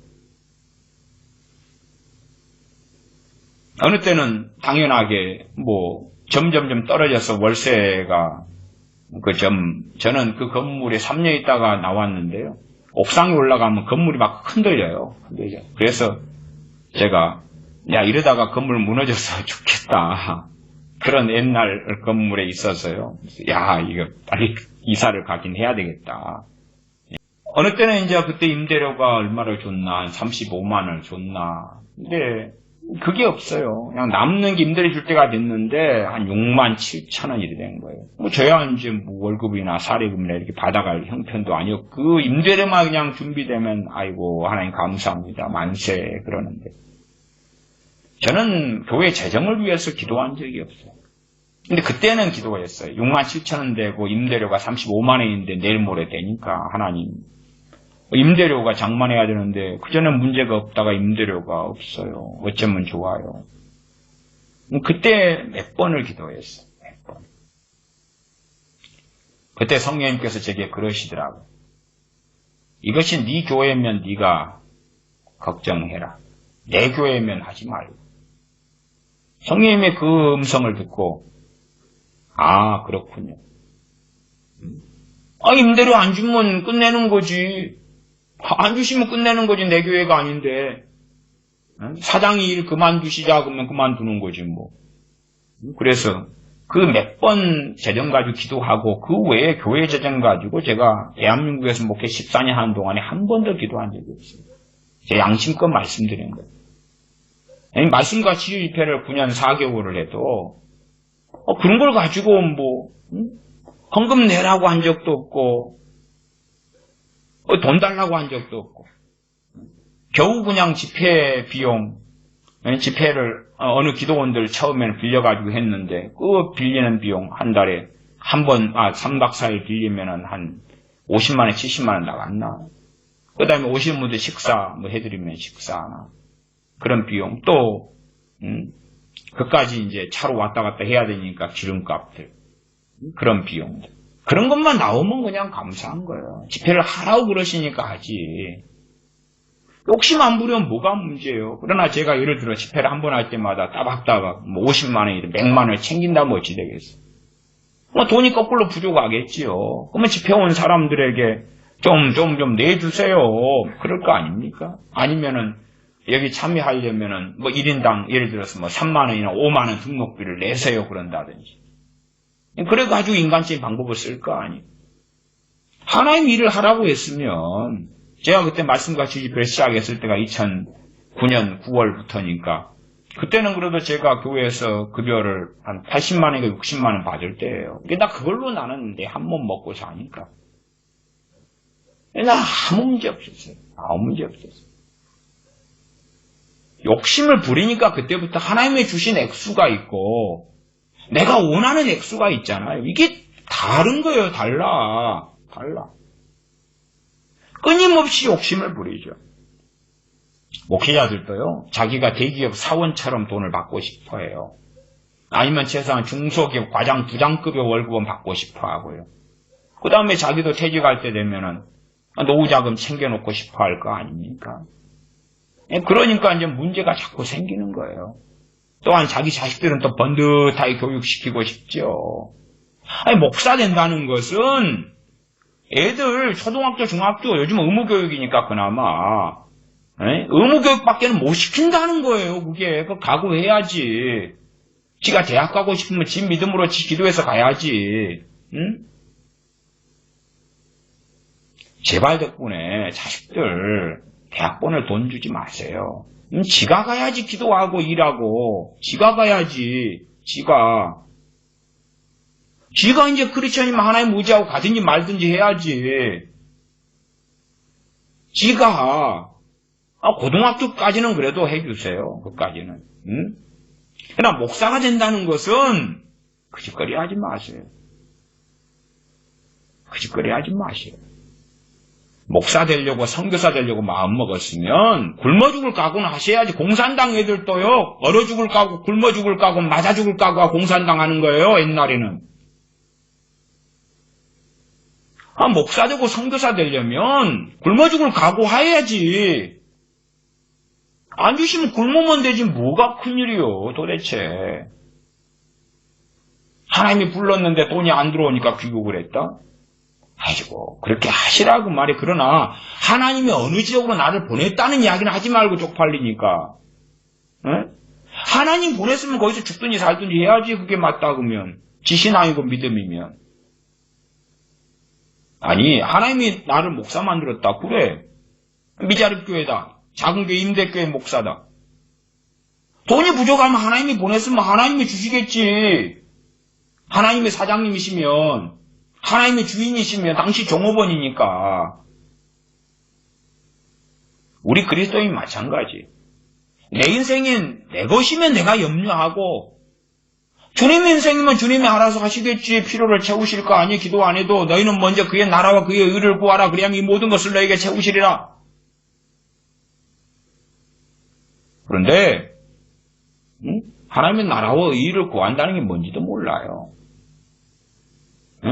어느 때는 당연하게 점점점 떨어져서 월세가 저는 그 건물에 3년 있다가 나왔는데요. 옥상에 올라가면 건물이 막 흔들려요. 그래서 제가 이러다가 건물 무너져서 죽겠다. 그런 옛날 건물에 있어서요. 이거 빨리 이사를 가긴 해야 되겠다. 어느 때는 이제 그때 임대료가 얼마를 줬나, 한 35만 원을 줬나. 근데 그게 없어요. 그냥 남는 게 임대료 줄 때가 됐는데 한 6만 7천 원이 된 거예요. 뭐 저야 이제 뭐 월급이나 사례금이나 이렇게 받아갈 형편도 아니었고 그 임대료만 그냥 준비되면 아이고 하나님 감사합니다 만세 그러는데 저는 교회 재정을 위해서 기도한 적이 없어요. 근데 그때는 기도했어요. 6만 7천 원 되고 임대료가 35만 원인데 내일 모레 되니까 하나님 임대료가 장만해야 되는데 그전엔 문제가 없다가 임대료가 없어요. 어쩌면 좋아요. 그때 몇 번을 기도했어요. 몇 번. 그때 성령님께서 제게 그러시더라고요. 이것이 네 교회면 네가 걱정해라. 내 교회면 하지 말고. 성령님의 그 음성을 듣고 아 그렇군요. 임대료 안 주면 끝내는 거지. 안 주시면 끝내는 거지. 내 교회가 아닌데. 사장이 일 그만두시자 그러면 그만두는 거지 뭐. 그래서 그 몇 번 재정 가지고 기도하고 그 외에 교회 재정 가지고 제가 대한민국에서 목회 14년 하는 동안에 한 번도 기도한 적이 없어요. 제 양심껏 말씀드린 거예요. 말씀과 치유 집회를 9년 4개월을 해도 그런 걸 가지고 뭐 헌금 내라고 한 적도 없고 돈 달라고 한 적도 없고 겨우 그냥 집회 비용 집회를 어느 기도원들 처음에는 빌려가지고 했는데 그 빌리는 비용 한 달에 한 번 3박 4일 빌리면은 한 50만 원 70만 원 나갔나 그 다음에 오시는 분들 식사 뭐 해드리면 식사나 그런 비용 또 그까지 이제 차로 왔다 갔다 해야 되니까 기름값들 그런 비용들 그런 것만 나오면 그냥 감사한 거예요. 집회를 하라고 그러시니까 하지. 욕심 안 부리면 뭐가 문제예요. 그러나 제가 예를 들어 집회를 한 번 할 때마다 따박따박 뭐 50만 원이든 100만 원을 챙긴다면 어찌 되겠어. 뭐 돈이 거꾸로 부족하겠지요. 그러면 집회 온 사람들에게 좀 내주세요. 그럴 거 아닙니까? 아니면은 여기 참여하려면은 뭐 1인당 예를 들어서 뭐 3만 원이나 5만 원 등록비를 내세요. 그런다든지. 그래가지고 인간적인 방법을 쓸 거 아니에요. 하나님 일을 하라고 했으면 제가 그때 말씀과 지지표를 시작했을 때가 2009년 9월부터니까 그때는 그래도 제가 교회에서 급여를 한 80만 원인가 60만 원 받을 때예요. 나 그걸로 나는 내 한 몸 먹고 사니까. 나 아무 문제 없었어요. 아무 문제 없었어요. 욕심을 부리니까 그때부터 하나님의 주신 액수가 있고 내가 원하는 액수가 있잖아요. 이게 다른 거예요. 달라. 끊임없이 욕심을 부리죠. 목회자들도요. 자기가 대기업 사원처럼 돈을 받고 싶어 해요. 아니면 최소한 중소기업 과장 부장급의 월급은 받고 싶어 하고요. 그 다음에 자기도 퇴직할 때 되면은 노후자금 챙겨놓고 싶어 할 거 아닙니까? 그러니까 이제 문제가 자꾸 생기는 거예요. 또한 자기 자식들은 또 번듯하게 교육시키고 싶죠. 목사 된다는 것은 애들 초등학교, 중학교 요즘 의무교육이니까 그나마 의무교육밖에는 못 시킨다는 거예요. 그게 그거 각오해야지. 지가 대학 가고 싶으면 지 믿음으로 지 기도해서 가야지. 응? 제발 덕분에 자식들 대학 보낼 돈 주지 마세요. 지가 가야지 기도하고 일하고 지가 가야지. 지가 이제 크리스천이면 하나님 의지하고 가든지 말든지 해야지. 지가 고등학교까지는 그래도 해주세요. 그까지는. 응? 그러나 목사가 된다는 것은 거짓거리 하지 마세요. 거짓거리 하지 마세요. 목사 되려고 선교사 되려고 마음먹었으면 굶어 죽을 각오는 하셔야지. 공산당 애들도요. 얼어 죽을 각오, 굶어 죽을 각오, 맞아 죽을 각오가 공산당 하는 거예요. 옛날에는. 목사 되고 선교사 되려면 굶어 죽을 각오 해야지. 안 주시면 굶으면 되지 뭐가 큰일이요 도대체. 하나님이 불렀는데 돈이 안 들어오니까 귀국을 했다? 아이고 그렇게 하시라고 말해. 그러나 하나님이 어느 지역으로 나를 보냈다는 이야기는 하지 말고 쪽팔리니까. 에? 하나님 보냈으면 거기서 죽든지 살든지 해야지. 그게 맞다 그러면 지신앙이고 믿음이면. 아니 하나님이 나를 목사 만들었다. 그래 미자립 교회다. 작은 교회 임대교회 목사다. 돈이 부족하면 하나님이 보냈으면 하나님이 주시겠지. 하나님이 사장님이시면, 하나님이 주인이시면 당시 종업원이니까. 우리 그리스도인 마찬가지. 내 인생인 내 것이면 내가 염려하고, 주님 인생이면 주님이 알아서 하시겠지. 필요를 채우실 거 아니. 기도 안 해도 너희는 먼저 그의 나라와 그의 의를 구하라. 그리하면 이 모든 것을 너에게 채우시리라. 그런데 하나님의 나라와 의를 구한다는 게 뭔지도 몰라요.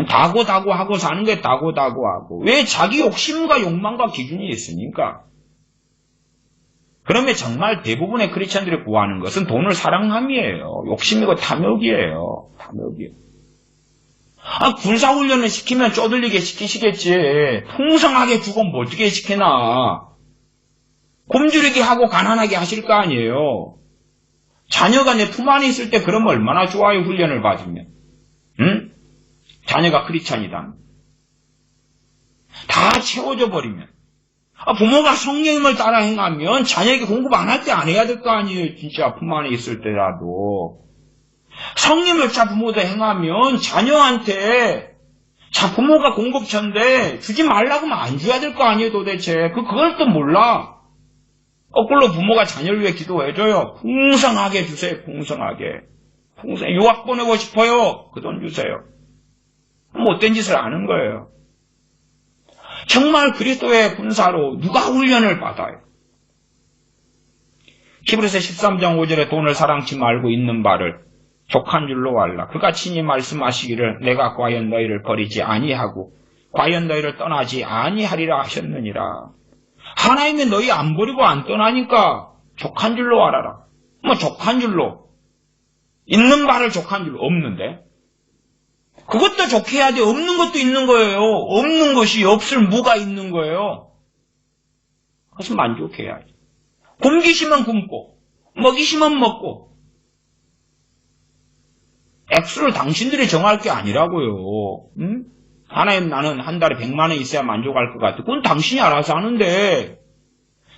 다고다고 하고 사는 게 다고다고 하고. 왜? 자기 욕심과 욕망과 기준이 있으니까. 그러면 정말 대부분의 크리스천들이 구하는 것은 돈을 사랑함이에요. 욕심이고 탐욕이에요. 탐욕이에요. 군사훈련을 시키면 쪼들리게 시키시겠지. 풍성하게 주고 뭐 어떻게 시키나. 굶주리게 하고 가난하게 하실 거 아니에요. 자녀가 내 품 안에 있을 때 그러면 얼마나 좋아요, 훈련을 받으면. 응? 자녀가 크리스천이다. 다 채워져 버리면. 부모가 성령님을 따라 행하면 자녀에게 공급 안 할 때 안 해야 될 거 아니에요. 진짜 품 안에 있을 때라도. 성령님을 자 부모도 행하면 자녀한테 자 부모가 공급처인데 주지 말라고 하면 안 줘야 될 거 아니에요 도대체. 그걸 또 몰라. 거꾸로 부모가 자녀를 위해 기도해줘요. 풍성하게 주세요. 풍성하게. 유학 보내고 싶어요. 그 돈 주세요. 못된 짓을 아는 거예요. 정말 그리스도의 군사로 누가 훈련을 받아요? 히브리서 13장 5절에 돈을 사랑치 말고 있는 바를 족한 줄로 알라. 그가 친히 말씀하시기를 내가 과연 너희를 버리지 아니하고 과연 너희를 떠나지 아니하리라 하셨느니라. 하나님이 너희 안 버리고 안 떠나니까 족한 줄로 알아라. 뭐 족한 줄로. 있는 바를 족한 줄로. 없는데. 그것도 좋게 해야 돼. 없는 것도 있는 거예요. 없는 것이 없을 무가 있는 거예요. 그것은 만족해야지. 굶기시면 굶고 먹이시면 먹고. 액수를 당신들이 정할 게 아니라고요. 응? 하나님 나는 한 달에 100만 원 있어야 만족할 것 같아. 그건 당신이 알아서 하는데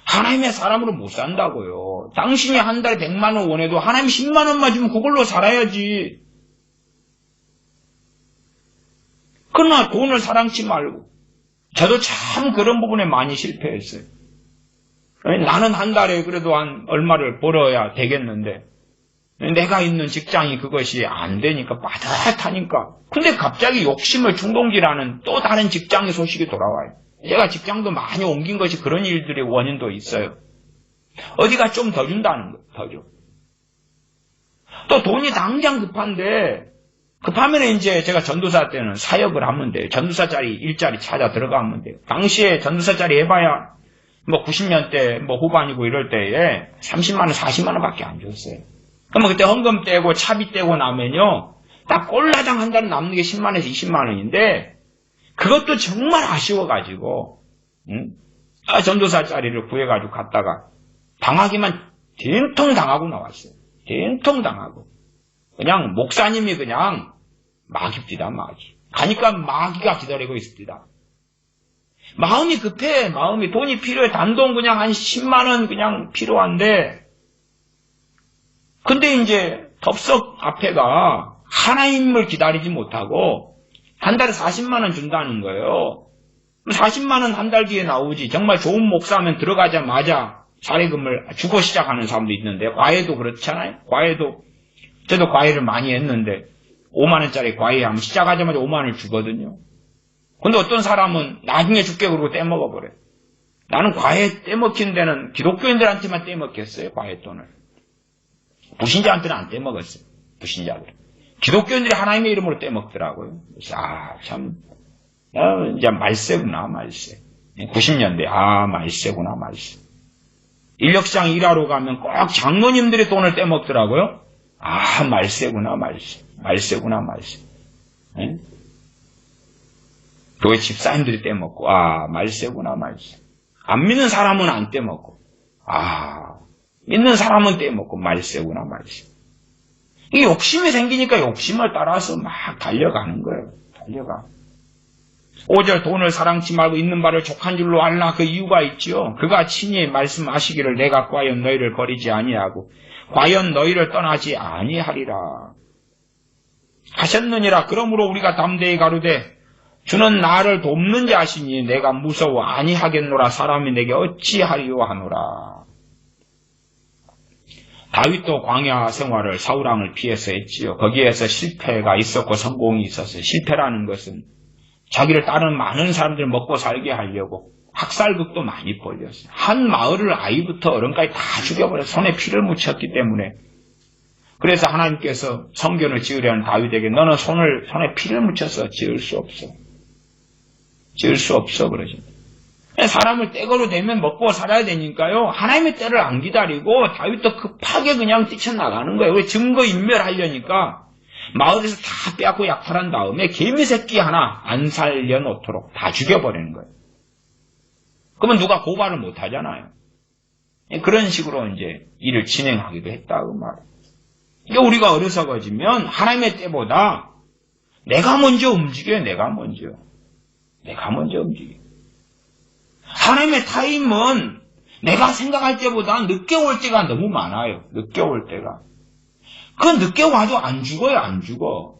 하나님의 사람으로 못 산다고요. 당신이 한 달에 100만 원 원해도 하나님 10만 원만 주면 그걸로 살아야지. 그러나 돈을 사랑치 말고. 저도 참 그런 부분에 많이 실패했어요. 나는 한 달에 그래도 한 얼마를 벌어야 되겠는데 내가 있는 직장이 그것이 안 되니까 빠듯하니까. 근데 갑자기 욕심을 충동질하는 또 다른 직장의 소식이 돌아와요. 제가 직장도 많이 옮긴 것이 그런 일들의 원인도 있어요. 어디가 좀 더 준다는 거예요. 더 줘. 또 돈이 당장 급하면 이제 제가 전도사 때는 사역을 하면 돼요. 전도사 일자리 찾아 들어가면 돼요. 당시에 전도사 자리 해봐야 90년대 후반이고 이럴 때에 30만 원, 40만 원밖에 안 줬어요. 그러면 그때 헌금 떼고 차비 떼고 나면요. 딱 꼴라당 한 달은 남는 게 10만 원에서 20만 원인데 그것도 정말 아쉬워가지고 전도사 자리를 구해가지고 갔다가 당하기만 된통 당하고 나왔어요. 된통 당하고. 그냥 목사님이 그냥 마귀입니다. 마귀. 가니까 마귀가 기다리고 있습니다. 마음이 급해. 마음이 돈이 필요해. 단돈 그냥 한 10만 원 그냥 필요한데 근데 이제 덥석 앞에가 하나님을 기다리지 못하고 한 달에 40만 원 준다는 거예요. 40만 원 한 달 뒤에 나오지. 정말 좋은 목사면 들어가자마자 사례금을 주고 시작하는 사람도 있는데 과외도 그렇잖아요. 저도 과외를 많이 했는데 5만 원짜리 과외하면 시작하자마자 5만 원을 주거든요. 근데 어떤 사람은 나중에 줄게 그러고 떼먹어버려요. 나는 과외 떼먹힌 데는 기독교인들한테만 떼먹겠어요. 과외 돈을. 불신자한테는 안 떼먹었어요. 불신자들. 기독교인들이 하나님의 이름으로 떼먹더라고요. 그래서 이제 말세구나 말세. 90년대 말세구나 말세. 인력시장 일하러 가면 꼭 장로님들이 돈을 떼먹더라고요. 말세구나 말세. 말세구나 말세. 네? 교회 집사님들이 떼먹고 말세구나 말세. 안 믿는 사람은 안 떼먹고 믿는 사람은 떼먹고 말세구나 말세. 이게 욕심이 생기니까 욕심을 따라서 막 달려가는 거예요. 달려가. 5절 돈을 사랑치 말고 있는 바를 족한 줄로 알라. 그 이유가 있지요. 그가 친히 말씀하시기를 내가 과연 너희를 버리지 아니하고 과연 너희를 떠나지 아니하리라 하셨느니라. 그러므로 우리가 담대히 가로되 주는 나를 돕는 자시니 내가 무서워 아니하겠노라. 사람이 내게 어찌하리요 하노라. 다윗도 광야 생활을 사울왕을 피해서 했지요. 거기에서 실패가 있었고 성공이 있었어요. 실패라는 것은 자기를 따르는 많은 사람들을 먹고 살게 하려고 학살극도 많이 벌였어요. 한 마을을 아이부터 어른까지 다 죽여버려서 손에 피를 묻혔기 때문에. 그래서 하나님께서 성전을 지으려는 다윗에게 너는 손에 피를 묻혀서 지을 수 없어. 지을 수 없어 그러십니다. 사람을 때거로 되면 먹고 살아야 되니까요. 하나님의 때를 안 기다리고 다윗도 급하게 그냥 뛰쳐나가는 거예요. 왜 증거인멸하려니까 마을에서 다 빼앗고 약탈한 다음에 개미 새끼 하나 안 살려놓도록 다 죽여버리는 거예요. 그러면 누가 고발을 못 하잖아요. 그런 식으로 이제 일을 진행하기도 했다고 말이에요. 이게 우리가 어리석어지면 하나님의 때보다 내가 먼저 움직여요. 내가 먼저 움직여요. 하나님의 타임은 내가 생각할 때보다 늦게 올 때가 너무 많아요. 늦게 올 때가. 그 늦게 와도 안 죽어요. 안 죽어.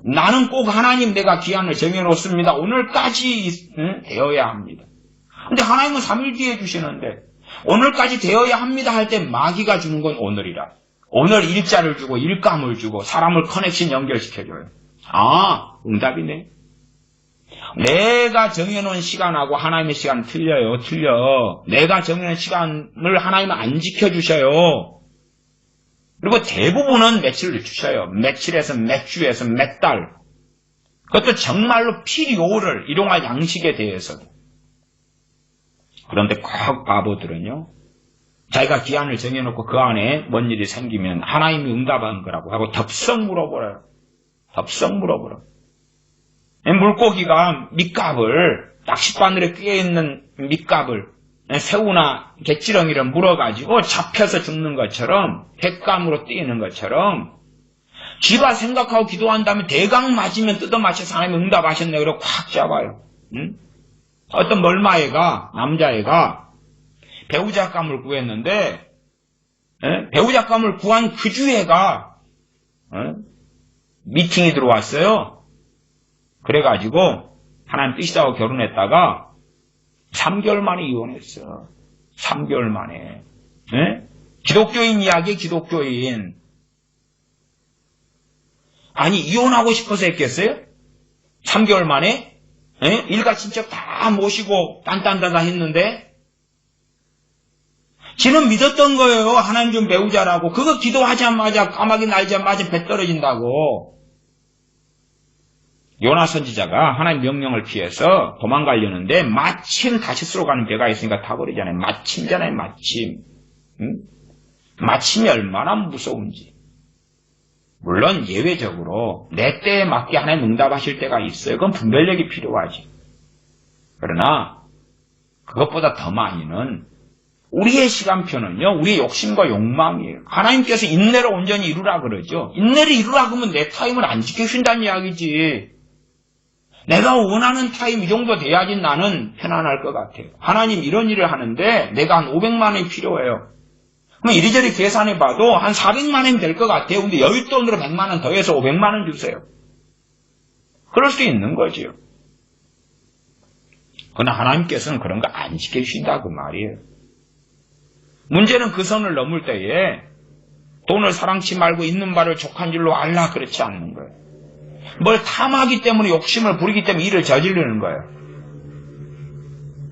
나는 꼭 하나님 내가 기한을 정해놓습니다. 오늘까지 되어야 합니다. 근데 하나님은 3일 뒤에 주시는데 오늘까지 되어야 합니다 할 때 마귀가 주는 건 오늘이라. 오늘 일자를 주고 일감을 주고 사람을 커넥션 연결시켜줘요. 아, 응답이네. 내가 정해놓은 시간하고 하나님의 시간은 틀려요. 틀려. 내가 정해놓은 시간을 하나님은 안 지켜주셔요. 그리고 대부분은 며칠을 주셔요. 며칠에서 몇 주에서 몇 달. 그것도 정말로 필요를 일용할 양식에 대해서도. 그런데 꼭 바보들은요. 자기가 기한을 정해놓고 그 안에 뭔 일이 생기면 하나님이 응답한 거라고 하고 덥석 물어버려요. 물고기가 밑값을 낚싯바늘에 끼어있는 밑값을 새우나 갯지렁이를 물어가지고 잡혀서 죽는 것처럼 횟감으로 뛰는 것처럼 쥐가 생각하고 기도한 다음에 대강 맞으면 뜯어맞혀서 하나님이 응답하셨네 그러고 콱 잡아요. 응? 어떤 멀마애가 남자애가 배우자감을 구했는데 배우자감을 구한 그 주애가 미팅이 들어왔어요. 그래가지고 하나님 뜻이라고 결혼했다가 3개월 만에 이혼했어. 3개월 만에. 기독교인 이야기 기독교인. 아니 이혼하고 싶어서 했겠어요? 3개월 만에? 일가 친척 다 모시고 딴딴다다 했는데 지는 믿었던 거예요. 하나님 좀 배우자라고. 그거 기도하자마자 까마귀 날자마자 배 떨어진다고. 요나 선지자가 하나님 명령을 피해서 도망가려는데 마침 다시스로 가는 배가 있으니까 타버리잖아요. 마침이잖아요. 마침. 마침이 얼마나 무서운지. 물론 예외적으로 내 때에 맞게 하나님 응답하실 때가 있어요. 그건 분별력이 필요하지. 그러나 그것보다 더 많이는 우리의 시간표는요. 우리의 욕심과 욕망이에요. 하나님께서 인내를 온전히 이루라 그러죠. 인내를 이루라 그러면 내 타임을 안 지켜준다는 이야기지. 내가 원하는 타임 이 정도 돼야지 나는 편안할 것 같아요. 하나님 이런 일을 하는데 내가 한 500만 원이 필요해요. 그럼 이리저리 계산해봐도 한 400만 원이 될 것 같아요. 근데 여윳돈으로 100만 원 더해서 500만 원 주세요. 그럴 수 있는 거지요. 그러나 하나님께서는 그런 거 안 지켜주신다 그 말이에요. 문제는 그 선을 넘을 때에 돈을 사랑치 말고 있는 바를 족한 줄로 알라 그렇지 않는 거예요. 뭘 탐하기 때문에 욕심을 부리기 때문에 일을 저지르는 거예요.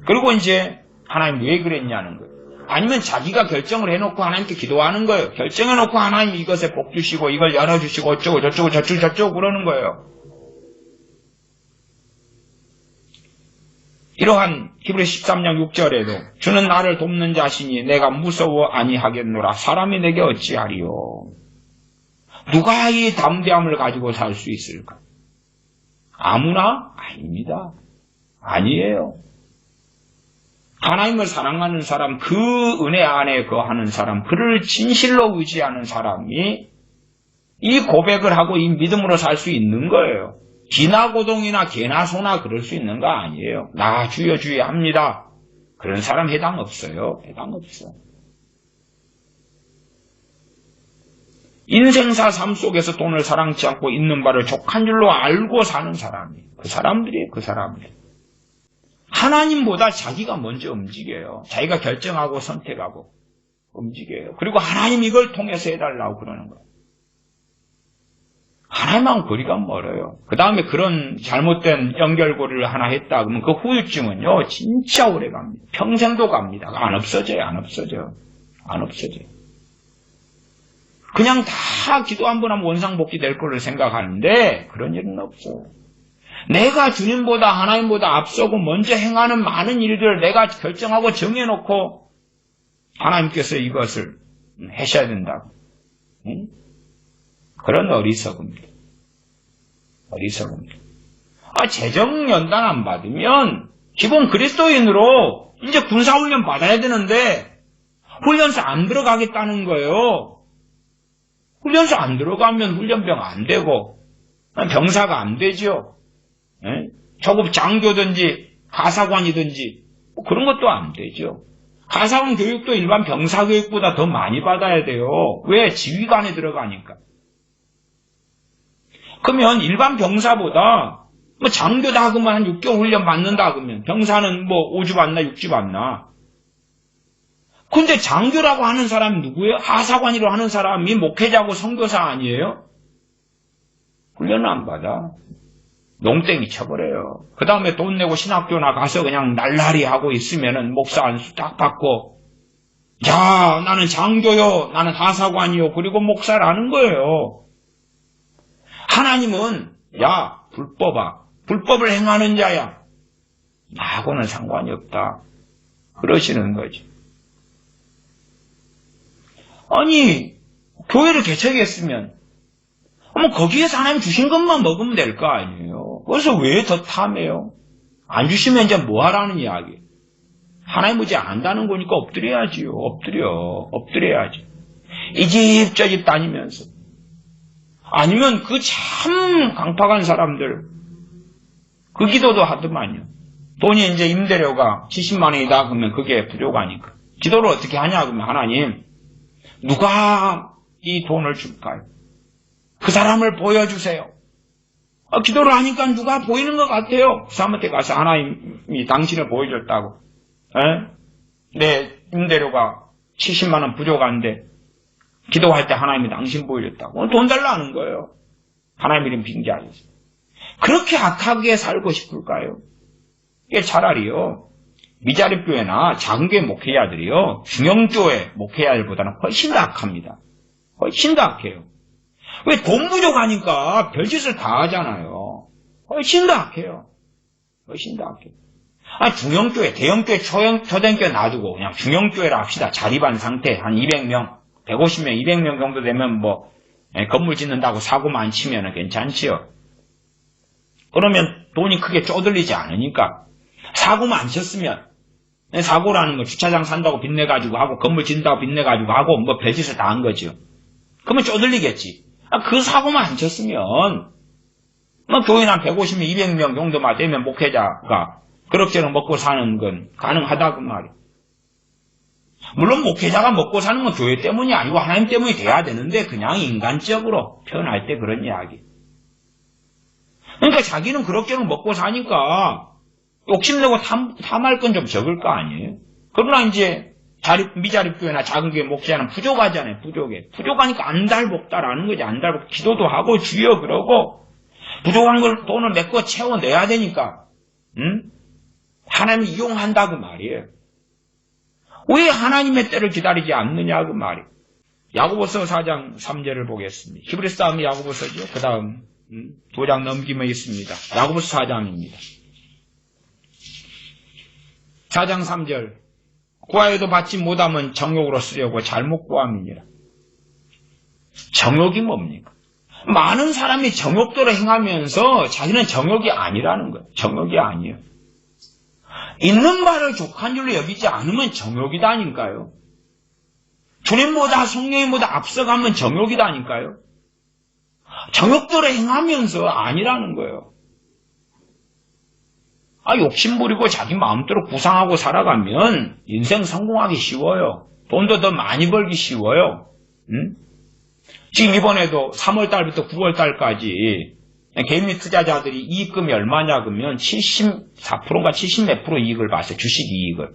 그리고 이제 하나님 왜 그랬냐는 거예요. 아니면 자기가 결정을 해놓고 하나님께 기도하는 거예요. 결정해놓고 하나님 이것에 복 주시고 이걸 열어주시고 어쩌고 저쩌고 그러는 거예요. 이러한 히브리서 13장 6절에도 주는 나를 돕는 자시니 내가 무서워 아니하겠노라. 사람이 내게 어찌하리요. 누가 이 담대함을 가지고 살 수 있을까? 아무나? 아닙니다. 아니에요. 하나님을 사랑하는 사람, 그 은혜 안에 거하는 사람, 그를 진실로 의지하는 사람이 이 고백을 하고 이 믿음으로 살 수 있는 거예요. 기나고동이나 개나 소나 그럴 수 있는 거 아니에요. 나 주여 주여 합니다. 그런 사람 해당 없어요. 해당 없어. 인생사 삶 속에서 돈을 사랑치 않고 있는 바를 족한 줄로 알고 사는 사람이에요. 그 사람들이에요. 그 사람들. 하나님보다 자기가 먼저 움직여요. 자기가 결정하고 선택하고 움직여요. 그리고 하나님 이걸 통해서 해달라고 그러는 거예요. 하나님하고 거리가 멀어요. 그 다음에 그런 잘못된 연결고리를 하나 했다 그러면 그 후유증은요 진짜 오래 갑니다. 평생도 갑니다. 안 없어져요. 안 없어져요. 안 없어져요. 그냥 다 기도 한 번 하면 원상복귀 될 거를 생각하는데 그런 일은 없어요. 내가 주님보다 하나님보다 앞서고 먼저 행하는 많은 일들을 내가 결정하고 정해놓고 하나님께서 이것을 하셔야 된다고. 응? 그런 어리석음입니다. 어리석음입니다. 재정연단 안 받으면 기본 그리스도인으로 이제 군사훈련 받아야 되는데 훈련소 안 들어가겠다는 거예요. 훈련소 안 들어가면 훈련병 안 되고 병사가 안 되죠. 초급 장교든지 가사관이든지 그런 것도 안 되죠. 가사관 교육도 일반 병사 교육보다 더 많이 받아야 돼요. 왜? 지휘관에 들어가니까. 그러면 일반 병사보다 장교다 그러면 한 6개월 훈련 받는다 그러면 병사는 5주 받나 6주 받나. 근데 장교라고 하는 사람이 누구예요? 하사관이라고 하는 사람이 목회자고 선교사 아니에요? 훈련을 안 받아. 농땡이 쳐버려요. 그 다음에 돈 내고 신학교나 가서 그냥 날라리 하고 있으면은 목사 안수 딱 받고, 야, 나는 장교요, 나는 하사관이요, 그리고 목사라는 거예요. 하나님은, 야, 불법을 행하는 자야. 나하고는 상관이 없다. 그러시는 거지. 아니, 교회를 개척했으면, 거기에서 하나님 주신 것만 먹으면 될 거 아니에요. 그래서 왜 더 탐해요? 안 주시면 이제 뭐 하라는 이야기. 하나님 이제 안다는 거니까 엎드려야지요. 엎드려야지. 이 집 저 집 다니면서. 아니면 그 참 강팍한 사람들, 그 기도도 하더만요. 돈이 이제 임대료가 70만 원이다 그러면 그게 부족하니까. 기도를 어떻게 하냐 그러면 하나님, 누가 이 돈을 줄까요? 그 사람을 보여주세요. 기도를 하니까 누가 보이는 것 같아요. 그 사람한테 가서 하나님이 당신을 보여줬다고. 내 임대료가 70만 원 부족한데 기도할 때 하나님이 당신 보여줬다고. 돈 달라는 거예요. 하나님 이름 빙자하셔서. 그렇게 악하게 살고 싶을까요? 이게 차라리요. 미자립교회나 작은교회 목회자들이요. 중형교회 목회자들보다는 훨씬 더 악합니다. 훨씬 더 악해요. 왜? 돈 부족하니까 별짓을 다 하잖아요. 훨씬 더 악해요. 훨씬 더 악해요. 중형교회, 대형교회, 초대형교회 놔두고 그냥 중형교회라 합시다. 자립한 상태 한 200명, 150명, 200명 정도 되면 건물 짓는다고 사고만 치면 괜찮지요. 그러면 돈이 크게 쪼들리지 않으니까 사고만 안 쳤으면 사고라는 거 주차장 산다고 빚내가지고 하고 건물 짓는다고 빚내가지고 하고 별짓을 다 한 거죠. 그러면 쪼들리겠지. 그 사고만 안 쳤으면 교인 한 150명, 200명 정도만 되면 목회자가 그럭저럭 먹고 사는 건 가능하다고 말이에요. 물론 목회자가 먹고 사는 건 교회 때문이 아니고 하나님 때문이 돼야 되는데 그냥 인간적으로 표현할 때 그런 이야기. 그러니까 자기는 그럭저럭 먹고 사니까 욕심내고 탐할 건 좀 적을 거 아니에요. 그러나 이제 미자립교회나 작은 교회 목회자는 부족하잖아요. 부족하니까 안달복달하는 거지. 안달복 기도도 하고 주여 그러고 부족한 걸 돈을 메꿔 채워내야 되니까 하나님이 이용한다고 말이에요. 왜 하나님의 때를 기다리지 않느냐 그 말이에요. 야고보서 4장 3절을 보겠습니다. 히브리서 다음이 야고보서죠. 그 다음 2장 넘기면 있습니다. 야고보서 4장입니다. 4장 3절. 구하여도 받지 못하면 정욕으로 쓰려고 잘못 구함이니라. 정욕이 뭡니까? 많은 사람이 정욕대로 행하면서 자기는 정욕이 아니라는 거예요. 정욕이 아니에요. 있는 바를 족한 줄로 여기지 않으면 정욕이다니까요. 주님보다 성령님보다 앞서가면 정욕이다니까요. 정욕대로 행하면서 아니라는 거예요. 욕심부리고 자기 마음대로 구상하고 살아가면 인생 성공하기 쉬워요. 돈도 더 많이 벌기 쉬워요. 응? 지금 이번에도 3월달부터 9월달까지 개미 투자자들이 이익금이 얼마냐 그러면 74%인가 70몇 프로 이익을 봤어요. 주식 이익을.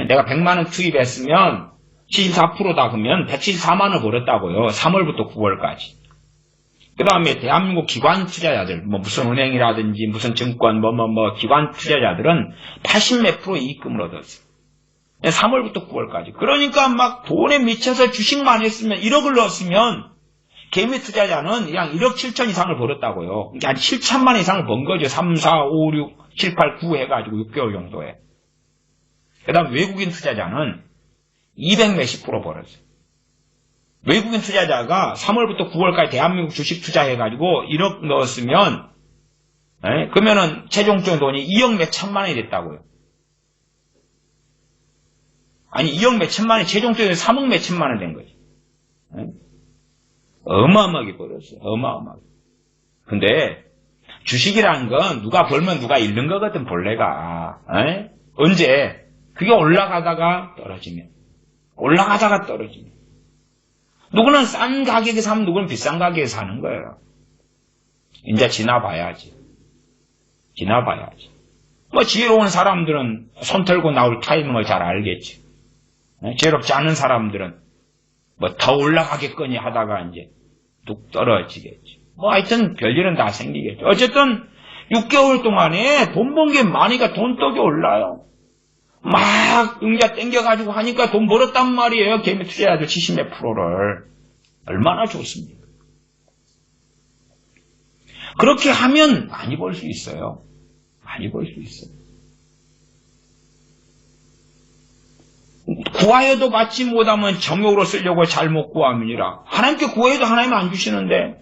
내가 100만원 투입했으면 74%다 그러면 174만원 벌었다고요. 3월부터 9월까지. 그 다음에 대한민국 기관 투자자들, 무슨 은행이라든지 무슨 증권, 기관 투자자들은 80몇 프로 이익금을 얻었어요. 3월부터 9월까지. 그러니까 막 돈에 미쳐서 주식만 했으면 1억을 넣었으면 개미 투자자는 그냥 1억 7천 이상을 벌었다고요. 그러니까 한 7천만 이상을 번 거죠. 3, 4, 5, 6, 7, 8, 9 해가지고 6개월 정도에. 그 다음 외국인 투자자는 200 몇십 프로 벌었어요. 외국인 투자자가 3월부터 9월까지 대한민국 주식 투자해가지고 1억 넣었으면, 그러면은 최종적인 돈이 2억 몇 천만 원이 됐다고요. 아니, 2억 몇 천만 원이 최종적으로 3억 몇 천만 원 된 거죠. 어마어마하게 벌었어요. 어마어마하게. 근데 주식이라는 건 누가 벌면 누가 잃는 거거든, 본래가. 언제? 그게 올라가다가 떨어지면. 올라가다가 떨어지면. 누구는 싼 가격에 사면 누구는 비싼 가격에 사는 거예요. 이제 지나봐야지. 지나봐야지. 지혜로운 사람들은 손 털고 나올 타이밍을 잘 알겠지. 지혜롭지 않은 사람들은 더 올라가겠거니 하다가 이제 뚝 떨어지겠지. 하여튼 별일은 다 생기겠죠. 어쨌든 6개월 동안에 돈 번 게 많으니까 돈떡이 올라요. 막 응자 땡겨가지고 하니까 돈 벌었단 말이에요. 개미 투자자들 70몇 프로를. 얼마나 좋습니까? 그렇게 하면 많이 벌 수 있어요. 많이 벌 수 있어요. 구하여도 받지 못하면 정욕으로 쓰려고 잘못 구함이니라. 하나님께 구해도 하나님 안 주시는데.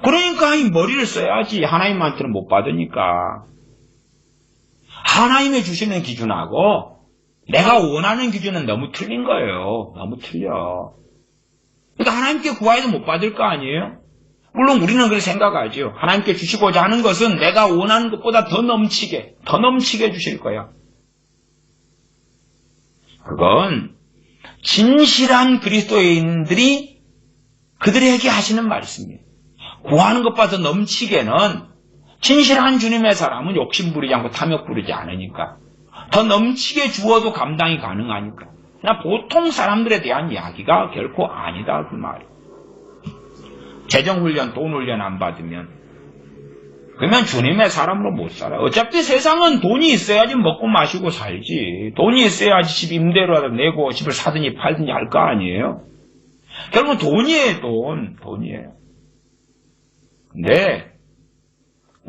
그러니까 이 머리를 써야지. 하나님한테는 못 받으니까. 하나님이 주시는 기준하고 내가 원하는 기준은 너무 틀린 거예요. 너무 틀려. 그러니까 하나님께 구하여도 못 받을 거 아니에요? 물론 우리는 그렇게 생각하죠. 하나님께 주시고자 하는 것은 내가 원하는 것보다 더 넘치게 주실 거야. 그건 진실한 그리스도인들이 그들에게 하시는 말씀이에요. 구하는 것보다 더 넘치게는 진실한 주님의 사람은 욕심 부리지 않고 탐욕 부리지 않으니까 더 넘치게 주어도 감당이 가능하니까. 그러나 보통 사람들에 대한 이야기가 결코 아니다 그 말이에요. 재정훈련, 돈훈련 안 받으면 그러면 주님의 사람으로 못 살아. 어차피 세상은 돈이 있어야지 먹고 마시고 살지. 돈이 있어야지 집 임대료라도 내고 집을 사든지 팔든지 할 거 아니에요. 결국은 돈이에요. 돈이에요. 근데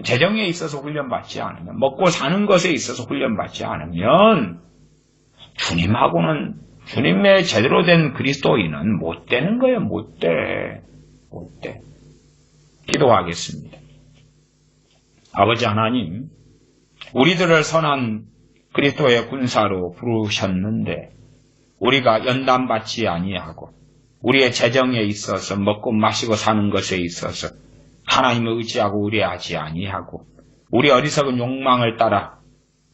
재정에 있어서 훈련받지 않으면, 먹고 사는 것에 있어서 훈련받지 않으면 주님의 제대로 된 그리스도인은 못 되는 거예요. 못 돼. 기도하겠습니다. 아버지 하나님, 우리들을 선한 그리스도의 군사로 부르셨는데 우리가 연단받지 아니하고 우리의 재정에 있어서 먹고 마시고 사는 것에 있어서 하나님을 의지하고 의뢰하지 아니하고 우리 어리석은 욕망을 따라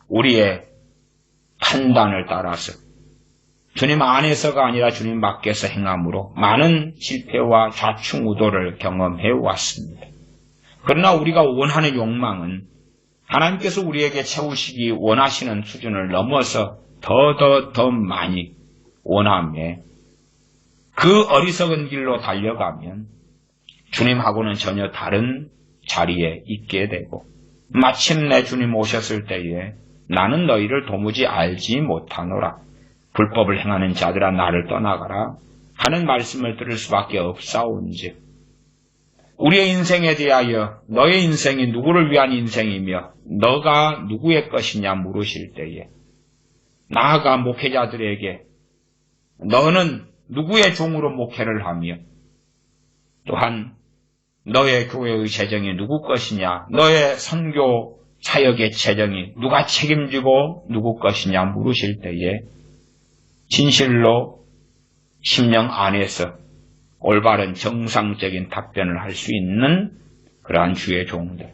우리의 판단을 따라서 주님 안에서가 아니라 주님 밖에서 행함으로 많은 실패와 좌충우돌을 경험해 왔습니다. 그러나 우리가 원하는 욕망은 하나님께서 우리에게 채우시기 원하시는 수준을 넘어서 더 많이 원하며 그 어리석은 길로 달려가면 주님하고는 전혀 다른 자리에 있게 되고 마침내 주님 오셨을 때에 나는 너희를 도무지 알지 못하노라. 불법을 행하는 자들아 나를 떠나가라 하는 말씀을 들을 수밖에 없사온즉 우리의 인생에 대하여 너의 인생이 누구를 위한 인생이며 너가 누구의 것이냐 물으실 때에 나아가 목회자들에게 너는 누구의 종으로 목회를 하며 또한 너의 교회의 재정이 누구 것이냐 너의 선교 사역의 재정이 누가 책임지고 누구 것이냐 물으실 때에 진실로 심령 안에서 올바른 정상적인 답변을 할 수 있는 그러한 주의 종들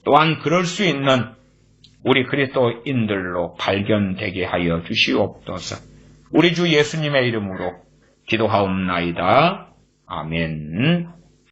또한 그럴 수 있는 우리 그리스도인들로 발견되게 하여 주시옵소서. 우리 주 예수님의 이름으로 기도하옵나이다. 아멘.